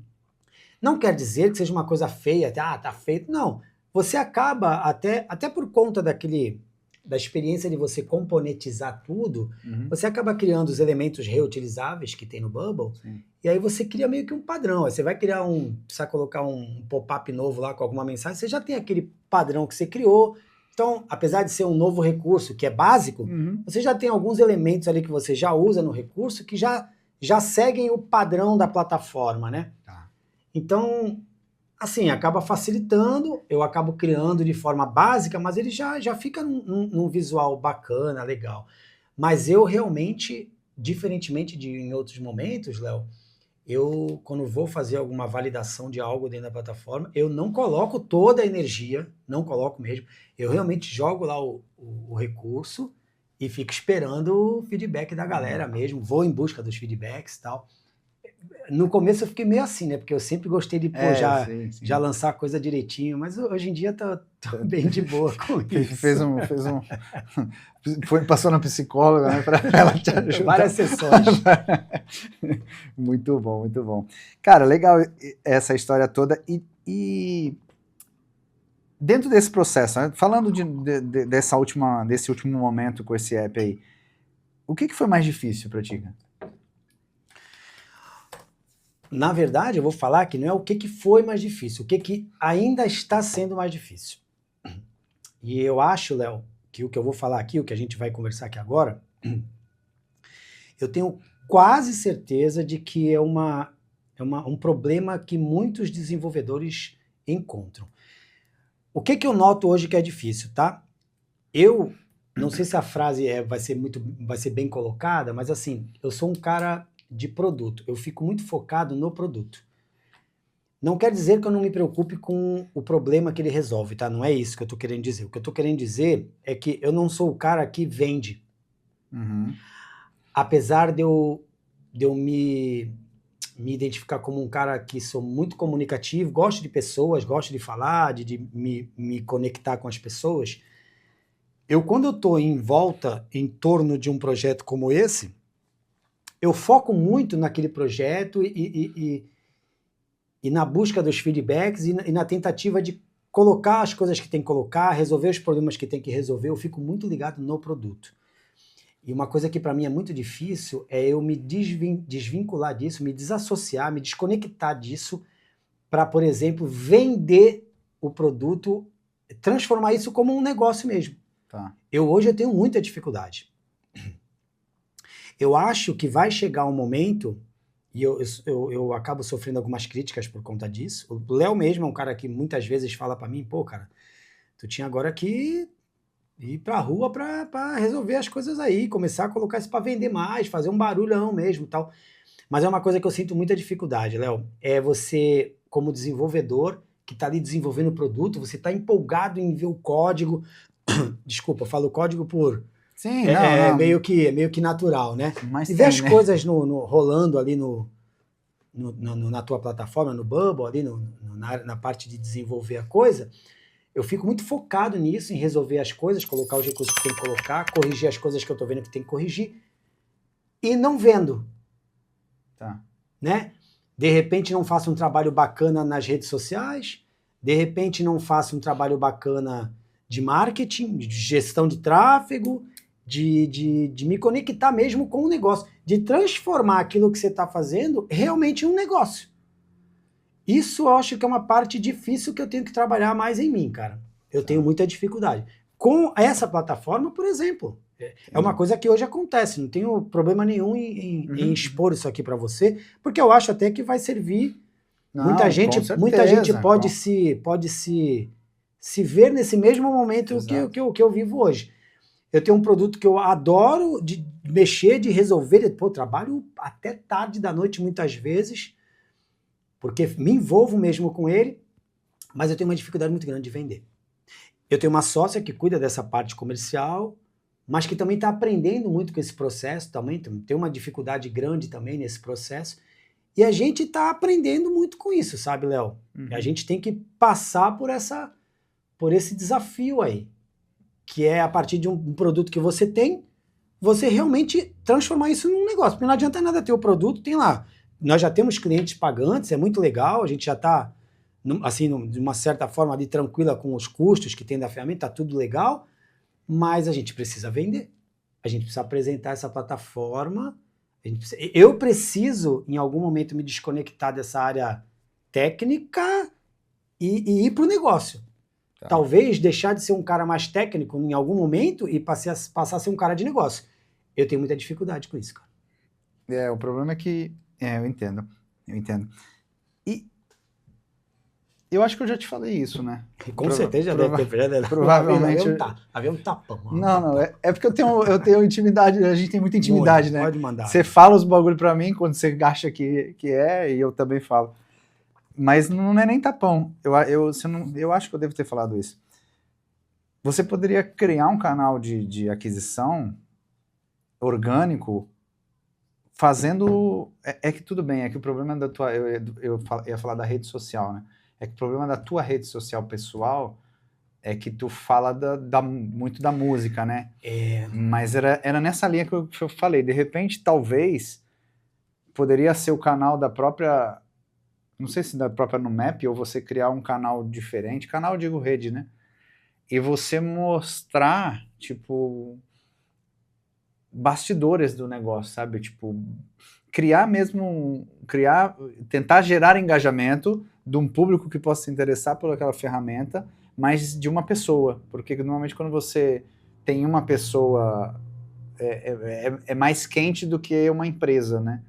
S1: Não quer dizer que seja uma coisa feia, tá feito, não. Você acaba, até por conta da experiência de você componentizar tudo, você acaba criando os elementos reutilizáveis que tem no Bubble,
S2: Sim.
S1: e aí você cria meio que um padrão. Aí você vai criar precisa colocar um pop-up novo lá com alguma mensagem, você já tem aquele padrão que você criou. Então, apesar de ser um novo recurso que é básico, você já tem alguns elementos ali que você já usa no recurso que já seguem o padrão da plataforma, né?
S2: Tá.
S1: Então, assim, acaba facilitando, eu acabo criando de forma básica, mas ele já fica num visual bacana, legal. Mas eu realmente, diferentemente de em outros momentos, Léo, eu, quando vou fazer alguma validação de algo dentro da plataforma, eu não coloco toda a energia, não coloco mesmo, eu realmente jogo lá o recurso e fico esperando o feedback da galera mesmo, vou em busca dos feedbacks e tal. No começo eu fiquei meio assim, né? Porque eu sempre gostei de
S2: Sim.
S1: já lançar a coisa direitinho, mas hoje em dia tô bem de boa com isso.
S2: Passou na psicóloga, né? Para ela te ajudar.
S1: Várias sessões.
S2: Muito bom, muito bom. Cara, legal essa história toda. E dentro desse processo, né? Falando desse último momento com esse app aí, o que foi mais difícil para ti?
S1: Na verdade, eu vou falar que não é o que foi mais difícil, o que ainda está sendo mais difícil. E eu acho, Léo, que o que eu vou falar aqui, o que a gente vai conversar aqui agora, eu tenho quase certeza de que é um problema que muitos desenvolvedores encontram. O que eu noto hoje que é difícil, tá? Eu não sei se a frase vai ser bem colocada, mas assim, eu sou um cara de produto. Eu fico muito focado no produto. Não quer dizer que eu não me preocupe com o problema que ele resolve, tá? Não é isso que eu tô querendo dizer. O que eu tô querendo dizer é que eu não sou o cara que vende. Apesar de eu me identificar como um cara que sou muito comunicativo, gosto de pessoas, gosto de falar, de me conectar com as pessoas, quando eu tô em torno de um projeto como esse, eu foco muito naquele projeto e na busca dos feedbacks e na tentativa de colocar as coisas que tem que colocar, resolver os problemas que tem que resolver. Eu fico muito ligado no produto. E uma coisa que para mim é muito difícil é eu me desvincular disso, me desassociar, me desconectar disso para, por exemplo, vender o produto, transformar isso como um negócio mesmo.
S2: Tá.
S1: Hoje eu tenho muita dificuldade. Eu acho que vai chegar um momento, e eu acabo sofrendo algumas críticas por conta disso. O Léo mesmo é um cara que muitas vezes fala pra mim, pô, cara, tu tinha agora que ir pra rua pra resolver as coisas aí, começar a colocar isso pra vender mais, fazer um barulhão mesmo e tal. Mas é uma coisa que eu sinto muita dificuldade, Léo. É você, como desenvolvedor, que tá ali desenvolvendo o produto, você tá empolgado em ver o código. Desculpa, eu falo código por...
S2: Sim,
S1: não. Meio que natural, né?
S2: Mas
S1: e ver as coisas rolando ali na tua plataforma, no Bubble, ali na parte de desenvolver a coisa, eu fico muito focado nisso, em resolver as coisas, colocar os recursos que tem que colocar, corrigir as coisas que eu tô vendo que tem que corrigir, e não vendo.
S2: Tá.
S1: Né? De repente não faço um trabalho bacana nas redes sociais, de repente não faço um trabalho bacana de marketing, de gestão de tráfego, de me conectar mesmo com o negócio, de transformar aquilo que você está fazendo realmente em um negócio. Isso eu acho que é uma parte difícil que eu tenho que trabalhar mais em mim, cara. Eu tenho muita dificuldade. Com essa plataforma, por exemplo, é uma coisa que hoje acontece, não tenho problema nenhum em expor isso aqui para você, porque eu acho até que vai servir. Muita gente pode se ver nesse mesmo momento que eu vivo hoje. Eu tenho um produto que eu adoro de mexer, de resolver. Pô, trabalho até tarde da noite muitas vezes, porque me envolvo mesmo com ele, mas eu tenho uma dificuldade muito grande de vender. Eu tenho uma sócia que cuida dessa parte comercial, mas que também está aprendendo muito com esse processo, também tem uma dificuldade grande também nesse processo, e a gente está aprendendo muito com isso, sabe, Léo? A gente tem que passar por esse desafio aí. que é a partir de um produto que você tem, você realmente transformar isso num negócio. Porque não adianta nada ter o produto, tem lá. Nós já temos clientes pagantes, é muito legal, a gente já está, assim, de uma certa forma ali tranquila com os custos que tem da ferramenta, tá tudo legal, mas a gente precisa vender. A gente precisa apresentar essa plataforma. Eu preciso, em algum momento, me desconectar dessa área técnica e ir para o negócio. Tá. Talvez deixar de ser um cara mais técnico em algum momento e passar a ser um cara de negócio. Eu tenho muita dificuldade com isso, cara.
S2: O problema é que... eu entendo. E eu acho que eu já te falei isso, né?
S1: Com certeza já deve ter.
S2: Provavelmente...
S1: Havia um tapão.
S2: Não, é porque eu tenho intimidade, a gente tem muita intimidade, né?
S1: Pode mandar.
S2: Você fala os bagulho pra mim quando você acha que é, e eu também falo. Mas não é nem tapão. Eu acho que eu devo ter falado isso. Você poderia criar um canal de aquisição orgânico fazendo... É que tudo bem, é que o problema da tua... Eu ia falar da rede social, né? É que o problema da tua rede social pessoal é que tu fala muito da música, né? Mas era nessa linha que eu falei. De repente, talvez, poderia ser o canal da própria... Não sei se da própria Numap, ou você criar um canal diferente. Canal, digo rede, né? E você mostrar, tipo... bastidores do negócio, sabe? Tipo, tentar gerar engajamento de um público que possa se interessar por aquela ferramenta, mas de uma pessoa, porque normalmente quando você tem uma pessoa é mais quente do que uma empresa, né?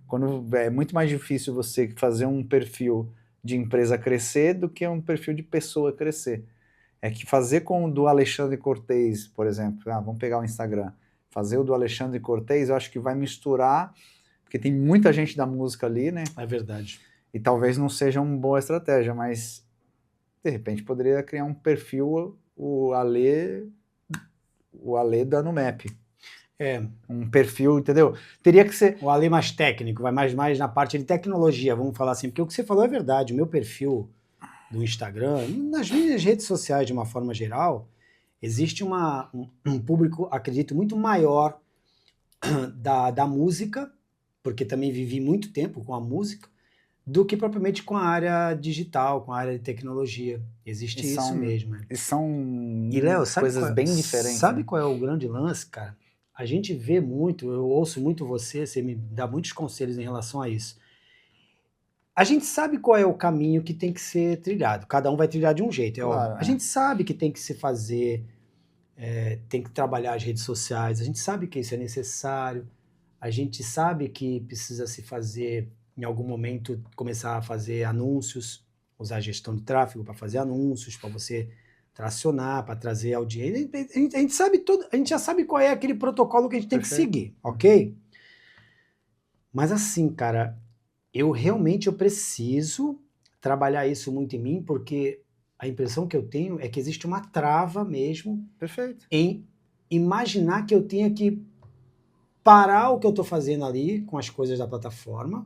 S2: Quando é muito mais difícil você fazer um perfil de empresa crescer do que um perfil de pessoa crescer. É que fazer com o do Alexandre Cortez, por exemplo, vamos pegar o Instagram, fazer o do Alexandre Cortez, eu acho que vai misturar, porque tem muita gente da música ali, né?
S1: É verdade.
S2: E talvez não seja uma boa estratégia, mas de repente poderia criar um perfil, o Ale da Numap. Um perfil, entendeu? Teria que ser...
S1: O Ale mais técnico, vai mais na parte de tecnologia, vamos falar assim, porque o que você falou é verdade, o meu perfil do Instagram, nas minhas redes sociais de uma forma geral, existe um público, acredito, muito maior da música, porque também vivi muito tempo com a música, do que propriamente com a área digital, com a área de tecnologia. Existe isso mesmo.
S2: E são
S1: Léo,
S2: coisas bem diferentes.
S1: Sabe,
S2: né?
S1: Qual é o grande lance, cara? A gente vê muito, eu ouço muito você me dá muitos conselhos em relação a isso. A gente sabe qual é o caminho que tem que ser trilhado. Cada um vai trilhar de um jeito,
S2: Claro,
S1: óbvio. A gente sabe que tem que se fazer, tem que trabalhar as redes sociais, a gente sabe que isso é necessário, a gente sabe que precisa se fazer, em algum momento, começar a fazer anúncios, usar gestão de tráfego para fazer anúncios, para você tracionar, para trazer audiência. A gente já sabe qual é aquele protocolo que a gente tem que seguir, ok? Mas assim, cara, eu preciso trabalhar isso muito em mim, porque a impressão que eu tenho é que existe uma trava mesmo em imaginar que eu tenha que parar o que eu estou fazendo ali com as coisas da plataforma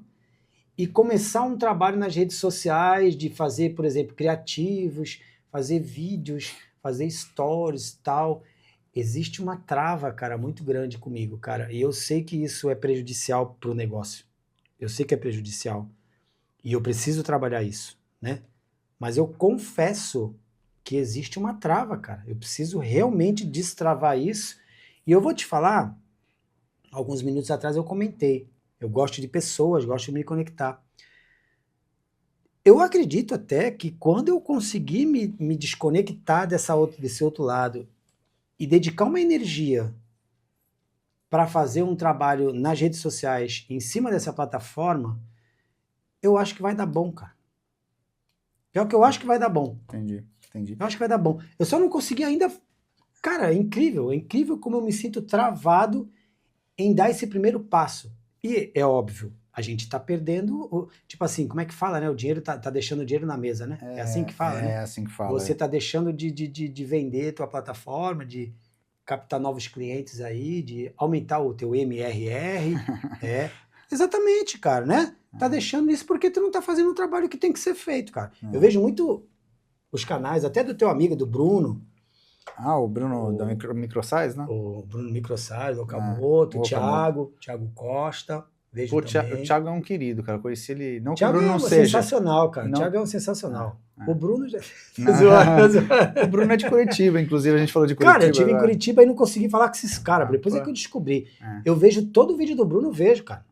S1: e começar um trabalho nas redes sociais de fazer, por exemplo, criativos, fazer vídeos, fazer stories e tal. Existe uma trava, cara, muito grande comigo, cara. E eu sei que isso é prejudicial para o negócio. Eu sei que é prejudicial. E eu preciso trabalhar isso, né? Mas eu confesso que existe uma trava, cara. Eu preciso realmente destravar isso. E eu vou te falar, alguns minutos atrás eu comentei. Eu gosto de pessoas, gosto de me conectar. Eu acredito até que quando eu conseguir me desconectar desse outro lado e dedicar uma energia para fazer um trabalho nas redes sociais em cima dessa plataforma, eu acho que vai dar bom, cara. É o que eu acho que vai dar bom.
S2: Entendi.
S1: Eu acho que vai dar bom. Eu só não consegui ainda... Cara, é incrível como eu me sinto travado em dar esse primeiro passo. E é óbvio, a gente tá perdendo, tipo assim, como é que fala, né? O dinheiro tá deixando o dinheiro na mesa, né? É assim que fala, né?
S2: É assim que fala.
S1: Você tá deixando de vender tua plataforma, de captar novos clientes aí, de aumentar o teu MRR. Exatamente, cara, né? Tá deixando isso porque tu não tá fazendo o trabalho que tem que ser feito, cara. Eu vejo muito os canais, até do teu amigo, do Bruno,
S2: Ah, o Bruno da Microsize, né?
S1: O Bruno Microsize, o Okamoto, o Thiago Costa, vejo
S2: Pô,
S1: também.
S2: o Thiago é um querido, cara. Eu conheci ele. Não que o
S1: Thiago
S2: Bruno
S1: é
S2: não seja.
S1: sensacional, cara.
S2: Não...
S1: Thiago é um sensacional. O Bruno já.
S2: O Bruno é de Curitiba, inclusive a gente falou de Curitiba.
S1: Cara, eu estive em Curitiba e não consegui falar com esses caras. Depois é que eu descobri. Eu vejo todo o vídeo do Bruno, eu vejo, cara.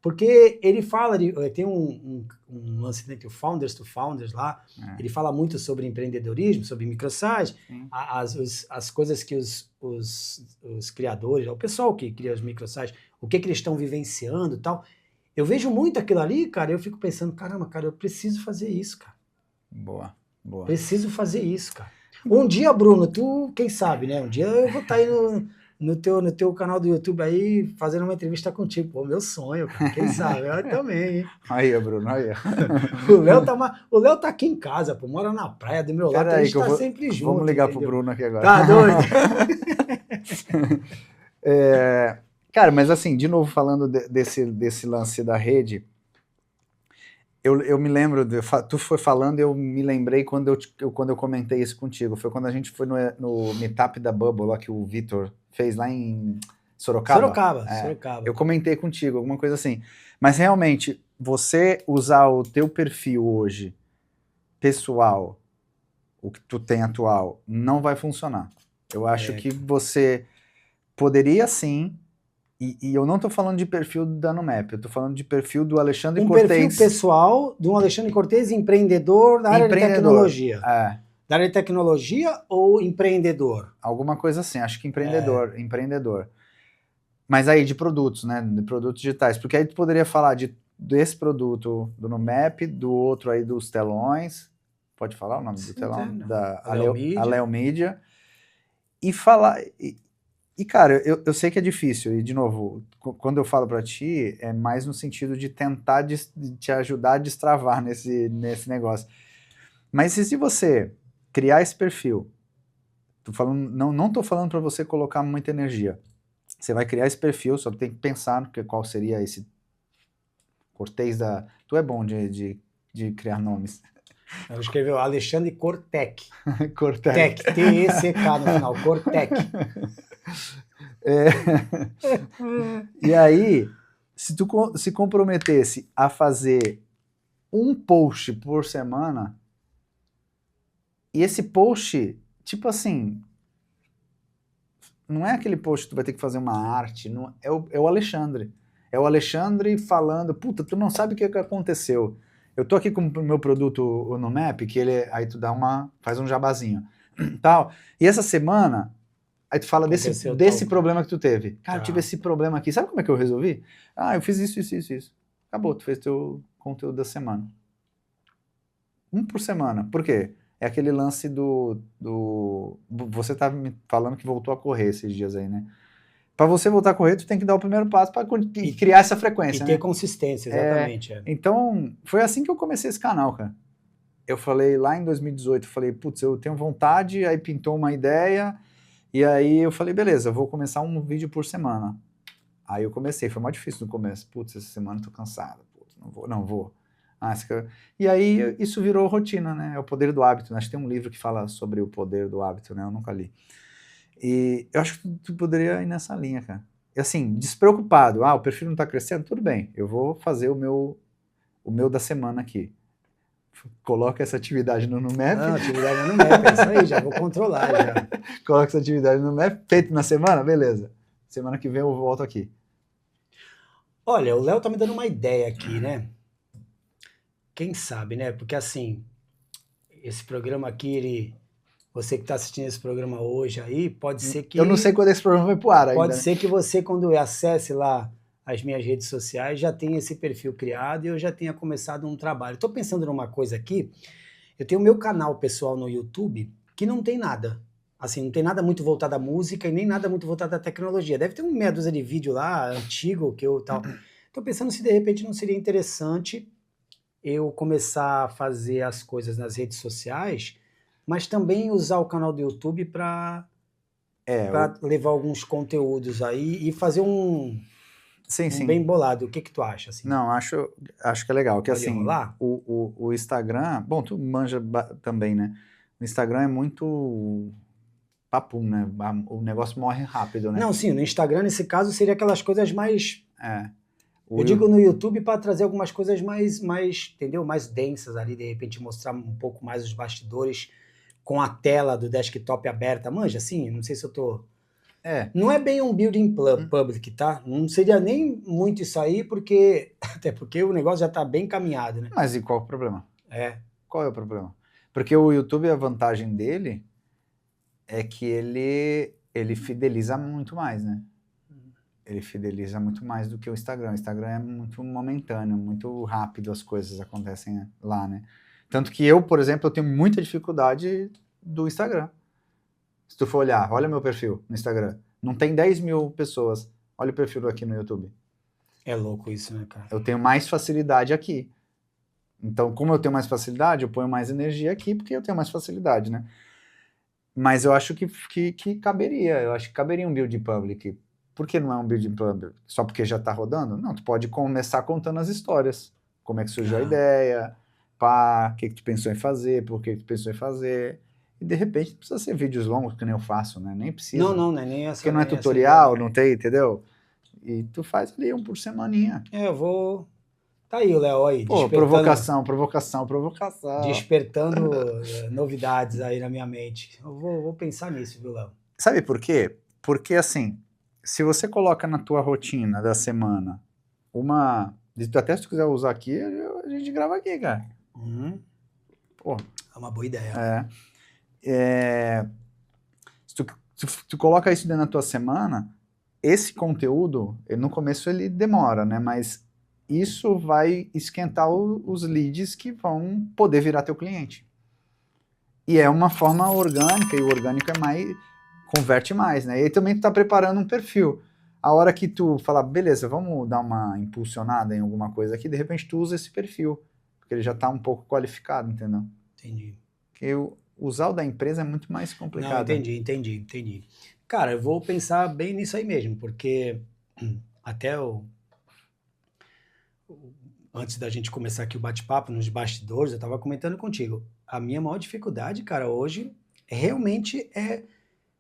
S1: Porque ele fala, tem um lance entre o Founders to Founders lá, ele fala muito sobre empreendedorismo, sobre microsize, as coisas que os criadores, o pessoal que cria os microsize, o que eles estão vivenciando e tal. Eu vejo muito aquilo ali, cara, eu fico pensando, caramba, cara, eu preciso fazer isso, cara.
S2: Boa.
S1: Preciso fazer isso, cara. Um dia, Bruno, tu, quem sabe, né? Um dia eu vou estar aí no teu canal do YouTube aí, fazendo uma entrevista contigo. Pô, meu sonho, cara. Quem sabe? Eu também, hein?
S2: Aí, Bruno, aí.
S1: O Léo tá aqui em casa, pô, mora na praia do meu lado, a gente tá sempre junto.
S2: Vamos ligar pro Bruno aqui agora.
S1: Tá doido?
S2: Cara, mas assim, de novo falando desse lance da rede, eu me lembro, tu foi falando, eu me lembrei quando eu comentei isso contigo. Foi quando a gente foi no meetup da Bubble, lá que o Vitor fez lá em Sorocaba.
S1: Sorocaba.
S2: Eu comentei contigo, alguma coisa assim. Mas realmente, você usar o teu perfil hoje, pessoal, o que tu tem atual, não vai funcionar. Eu acho que você poderia sim. E eu não estou falando de perfil do Danumap, eu estou falando de perfil do Alexandre Cortez.
S1: Perfil pessoal do Alexandre Cortez, empreendedor da área de tecnologia. Da área de tecnologia ou empreendedor?
S2: Alguma coisa assim, acho que empreendedor. Mas aí de produtos, né? De produtos digitais. Porque aí tu poderia falar desse produto do Numap, do outro aí dos telões. Pode falar o nome do telão? Da Aleo Media. E falar... E, cara, eu sei que é difícil, e, de novo, quando eu falo pra ti, é mais no sentido de tentar te ajudar a destravar nesse negócio. Mas se você criar esse perfil, não tô falando pra você colocar muita energia, você vai criar esse perfil, só tem que pensar qual seria esse Cortez da... Tu é bom de criar nomes.
S1: Eu escrevi Alexandre Cortec.
S2: Cortec.
S1: T-E-C-K no final, Cortec.
S2: E aí, se tu se comprometesse a fazer um post por semana, e esse post, tipo assim, não é aquele post que tu vai ter que fazer uma arte, não, é o Alexandre. É o Alexandre falando, puta, tu não sabe o que aconteceu. Eu tô aqui com o meu produto o Numap, que aí tu faz um jabazinho, tal. E essa semana... Aí tu fala desse problema que tu teve. Cara, eu tive esse problema aqui. Sabe como é que eu resolvi? Eu fiz isso. Acabou, tu fez teu conteúdo da semana. Um por semana. Por quê? É aquele lance você tá me falando que voltou a correr esses dias aí, né? Pra você voltar a correr, tu tem que dar o primeiro passo pra criar essa frequência, né?
S1: E ter consistência, exatamente.
S2: Então, foi assim que eu comecei esse canal, cara. Eu falei lá em 2018, putz, eu tenho vontade, aí pintou uma ideia... E aí eu falei, beleza, eu vou começar um vídeo por semana. Aí eu comecei, foi mais difícil no começo. Putz, essa semana eu tô cansado. Putz, não vou. E aí isso virou rotina, né? É o poder do hábito. Acho que tem um livro que fala sobre o poder do hábito, né? Eu nunca li. E eu acho que tu poderia ir nessa linha, cara. E assim, despreocupado. O perfil não tá crescendo? Tudo bem, eu vou fazer o meu da semana aqui. Coloca essa atividade no Numap.
S1: Atividade no Numap, é isso aí, já vou controlar já.
S2: Coloca essa atividade no Numap, feito na semana, beleza. Semana que vem eu volto aqui.
S1: Olha, o Léo tá me dando uma ideia aqui, né? Quem sabe, né? Porque assim, esse programa aqui, você que tá assistindo esse programa hoje aí, pode ser que...
S2: Eu não sei quando esse programa vai pro ar ainda.
S1: Pode ser que você, quando acesse lá as minhas redes sociais, já tenha esse perfil criado e eu já tenha começado um trabalho. Estou pensando numa coisa aqui, eu tenho o meu canal pessoal no YouTube, que não tem nada. Assim, não tem nada muito voltado à música e nem nada muito voltado à tecnologia. Deve ter uma meia dúzia de vídeo lá, antigo, que eu tal. Estou pensando se de repente não seria interessante eu começar a fazer as coisas nas redes sociais, mas também usar o canal do YouTube para levar alguns conteúdos aí e fazer um bem bolado. O que tu acha? Assim?
S2: Não, acho que é legal. Que,
S1: pode
S2: assim,
S1: rolar?
S2: O Instagram... Bom, tu manja também, né? O Instagram é muito papum, né? O negócio morre rápido, né?
S1: Não, sim, no Instagram, nesse caso, seria aquelas coisas mais...
S2: O
S1: Eu digo no YouTube para trazer algumas coisas mais, entendeu? Mais densas ali, de repente mostrar um pouco mais os bastidores com a tela do desktop aberta. Manja, assim, não sei se eu tô... Não é bem um building public, tá? Não seria nem muito isso aí, porque até porque o negócio já está bem caminhado, né?
S2: Mas e qual é o problema? Qual é o problema? Porque o YouTube, a vantagem dele é que ele fideliza muito mais, né? Ele fideliza muito mais do que o Instagram. O Instagram é muito momentâneo, muito rápido as coisas acontecem lá, né? Tanto que eu, por exemplo, eu tenho muita dificuldade do Instagram. Se tu for olhar, olha meu perfil no Instagram. Não tem 10 mil pessoas. Olha o perfil aqui no YouTube.
S1: É louco isso, né, cara?
S2: Eu tenho mais facilidade aqui. Então, como eu tenho mais facilidade, eu ponho mais energia aqui, porque eu tenho mais facilidade, né? Mas eu acho que caberia. Eu acho que caberia um build public. Por que não é um build public? Só porque já tá rodando? Não, tu pode começar contando as histórias. Como é que surgiu a ideia, o que tu pensou em fazer, por que tu pensou em fazer. E de repente não precisa ser vídeos longos, que nem eu faço, né? Nem precisa.
S1: Não é nem essa.
S2: Porque não é tutorial, não tem, entendeu? E tu faz ali um por semaninha.
S1: Eu vou... Tá aí o Léo aí.
S2: Pô, provocação.
S1: Despertando novidades aí na minha mente. Eu vou pensar nisso, viu, Léo?
S2: Sabe por quê? Porque, assim, se você coloca na tua rotina da semana até se tu quiser usar aqui, a gente grava aqui, cara.
S1: Pô. É uma boa ideia.
S2: Se tu coloca isso dentro da tua semana, esse conteúdo, no começo ele demora, né? Mas isso vai esquentar os leads que vão poder virar teu cliente. E é uma forma orgânica, e o orgânico converte mais, né? E aí também tu tá preparando um perfil. A hora que tu falar, beleza, vamos dar uma impulsionada em alguma coisa aqui, de repente tu usa esse perfil, porque ele já tá um pouco qualificado, entendeu?
S1: Entendi.
S2: Porque usar o da empresa é muito mais complicado.
S1: Não, entendi. Cara, eu vou pensar bem nisso aí mesmo, porque até antes da gente começar aqui o bate-papo, nos bastidores, eu tava comentando contigo. A minha maior dificuldade, cara, hoje, realmente é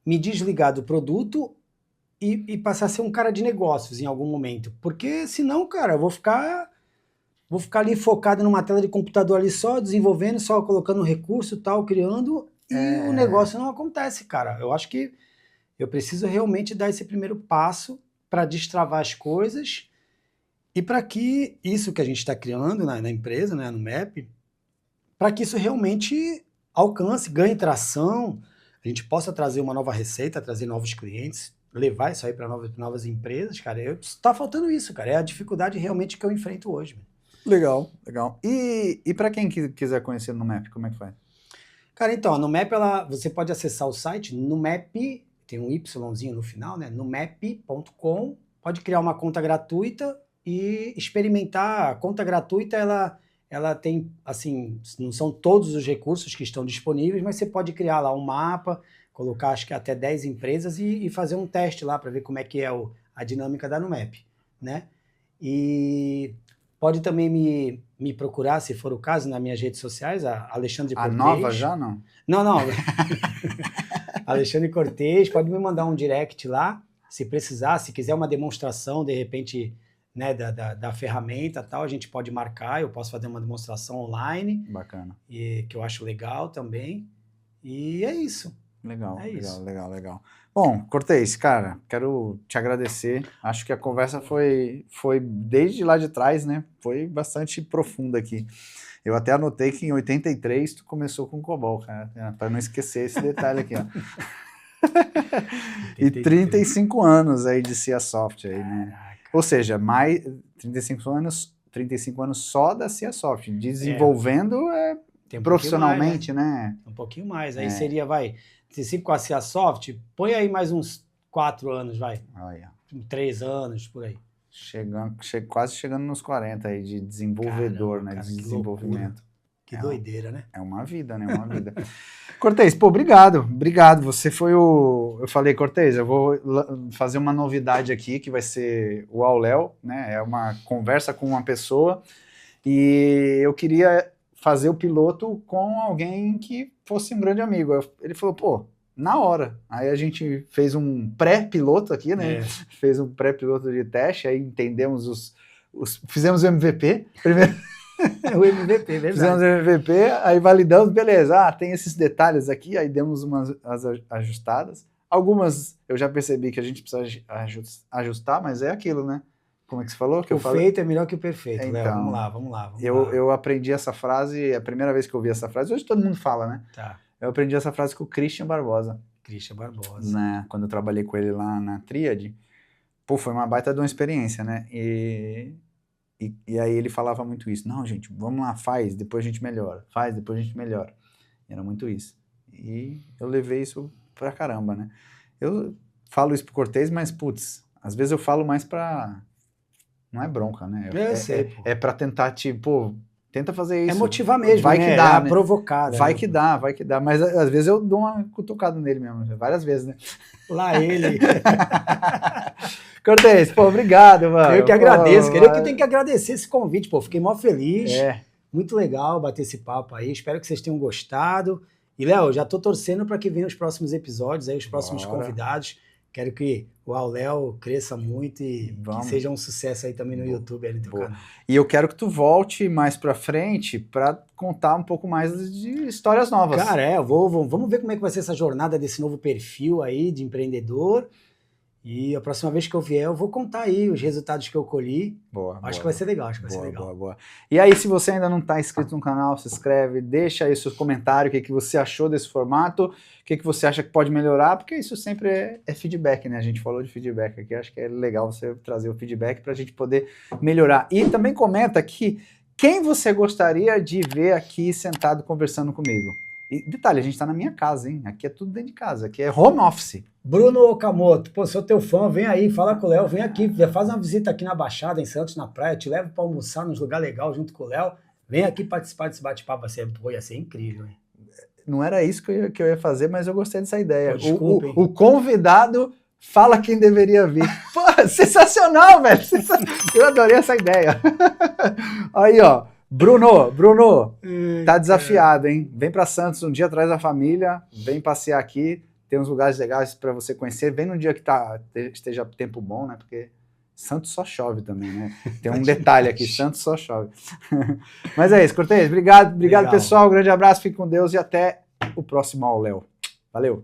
S1: me desligar do produto e passar a ser um cara de negócios em algum momento. Porque senão, cara, eu vou ficar ali focado numa tela de computador ali só, desenvolvendo, só colocando recurso e tal, criando, e o negócio não acontece, cara. Eu acho que eu preciso realmente dar esse primeiro passo para destravar as coisas e para que isso que a gente está criando na empresa, né, no MAP, para que isso realmente alcance, ganhe tração, a gente possa trazer uma nova receita, trazer novos clientes, levar isso aí para novas empresas, cara. Tá faltando isso, cara. É a dificuldade realmente que eu enfrento hoje.
S2: Legal. E para quem quiser conhecer no MAP, como é que faz?
S1: Cara, então, no MAP você pode acessar o site numap, tem um Yzinho no final, né? numap.com, pode criar uma conta gratuita e experimentar. A conta gratuita, ela tem, assim, não são todos os recursos que estão disponíveis, mas você pode criar lá um mapa, colocar acho que até 10 empresas e fazer um teste lá para ver como é que é a dinâmica da Numap, né? E pode também me procurar, se for o caso, nas minhas redes sociais, a Alexandre Cortez.
S2: A nova já, não?
S1: Não. Alexandre Cortez, pode me mandar um direct lá, se precisar, se quiser uma demonstração, de repente, né, da ferramenta e tal, a gente pode marcar, eu posso fazer uma demonstração online.
S2: Bacana.
S1: Que eu acho legal também. E é isso.
S2: Legal. Bom, Cortez, cara, quero te agradecer. Acho que a conversa foi desde lá de trás, né? Foi bastante profunda aqui. Eu até anotei que em 83 tu começou com COBOL, cara, para não esquecer esse detalhe aqui, ó. E 35 anos aí de CiaSoft aí, né? Ou seja, mais 35 anos só da CiaSoft, desenvolvendo profissionalmente, né?
S1: Um pouquinho mais. Aí seria, 35 com a CiaSoft, põe aí mais uns 4 anos, vai.
S2: Olha.
S1: 3 anos, por aí.
S2: Quase chegando nos 40 aí de desenvolvedor, né? De desenvolvimento.
S1: Que doideira, né?
S2: É uma vida, né? Uma vida. Cortez, pô, obrigado. Você foi eu falei, Cortez, eu vou fazer uma novidade aqui, que vai ser o Auléu, né? É uma conversa com uma pessoa, e eu queria fazer o piloto com alguém que fosse um grande amigo. Ele falou, pô, na hora. Aí a gente fez um pré-piloto aqui, né? Fez um pré-piloto de teste, aí entendemos fizemos o MVP, primeiro.
S1: O MVP, verdade.
S2: Fizemos o MVP, aí validamos, beleza, tem esses detalhes aqui, aí demos umas ajustadas. Algumas eu já percebi que a gente precisa ajustar, mas é aquilo, né? Como é que você falou?
S1: O feito é melhor que o perfeito,
S2: então,
S1: Léo. Vamos lá.
S2: Eu aprendi essa frase, a primeira vez que eu ouvi essa frase, hoje todo mundo fala, né?
S1: Tá.
S2: Eu aprendi essa frase com o Christian Barbosa. Né? Quando eu trabalhei com ele lá na Tríade, foi uma baita de uma experiência, né? E aí ele falava muito isso. Não, gente, vamos lá, faz, depois a gente melhora. Faz, depois a gente melhora. Era muito isso. E eu levei isso pra caramba, né? Eu falo isso pro Cortez, mas, putz, às vezes eu falo mais pra... Não é bronca, né?
S1: Eu sei, pô.
S2: É pra tentar, tenta fazer isso.
S1: É motivar mesmo,
S2: vai
S1: né?
S2: Que dá,
S1: né? Provocada.
S2: Vai que dá. Mas às vezes eu dou uma cutucada nele mesmo. Várias vezes, né?
S1: Lá ele.
S2: Cortez, obrigado, mano.
S1: Eu que agradeço. Eu que tenho que agradecer esse convite, Fiquei mó feliz. Muito legal bater esse papo aí. Espero que vocês tenham gostado. E, Léo, já tô torcendo para que venham os próximos episódios, aí, os próximos convidados. Quero que o Léo cresça muito e que seja um sucesso aí também no YouTube, aí no teu canal.
S2: E eu quero que tu volte mais pra frente para contar um pouco mais de histórias novas.
S1: Cara, vamos ver como é que vai ser essa jornada desse novo perfil aí de empreendedor. E a próxima vez que eu vier, eu vou contar aí os resultados que eu colhi. Acho que vai ser legal,
S2: Boa. E aí, se você ainda não está inscrito no canal, se inscreve, deixa aí seu comentário, o que você achou desse formato, o que você acha que pode melhorar, porque isso sempre é feedback, né? A gente falou de feedback aqui, acho que é legal você trazer o feedback para a gente poder melhorar. E também comenta aqui quem você gostaria de ver aqui sentado conversando comigo. E detalhe, a gente tá na minha casa, hein? Aqui é tudo dentro de casa, aqui é home office.
S1: Bruno Okamoto, sou teu fã, vem aí, fala com o Léo, vem aqui, faz uma visita aqui na Baixada, em Santos, na praia, te levo para almoçar num lugar legal junto com o Léo, vem aqui participar desse bate-papo, ia ser incrível, hein?
S2: Não era isso que eu ia fazer, mas eu gostei dessa ideia.
S1: Desculpa,
S2: o convidado fala quem deveria vir. Pô, sensacional, velho! Eu adorei essa ideia. Aí, ó. Bruno, tá desafiado, hein? Vem para Santos um dia atrás da família, vem passear aqui, tem uns lugares legais para você conhecer, vem num dia que esteja tempo bom, né? Porque Santos só chove também, né? Tem um detalhe aqui, Santos só chove. Mas é isso, Cortez, obrigado pessoal, um grande abraço, fique com Deus e até o próximo Léo. Valeu!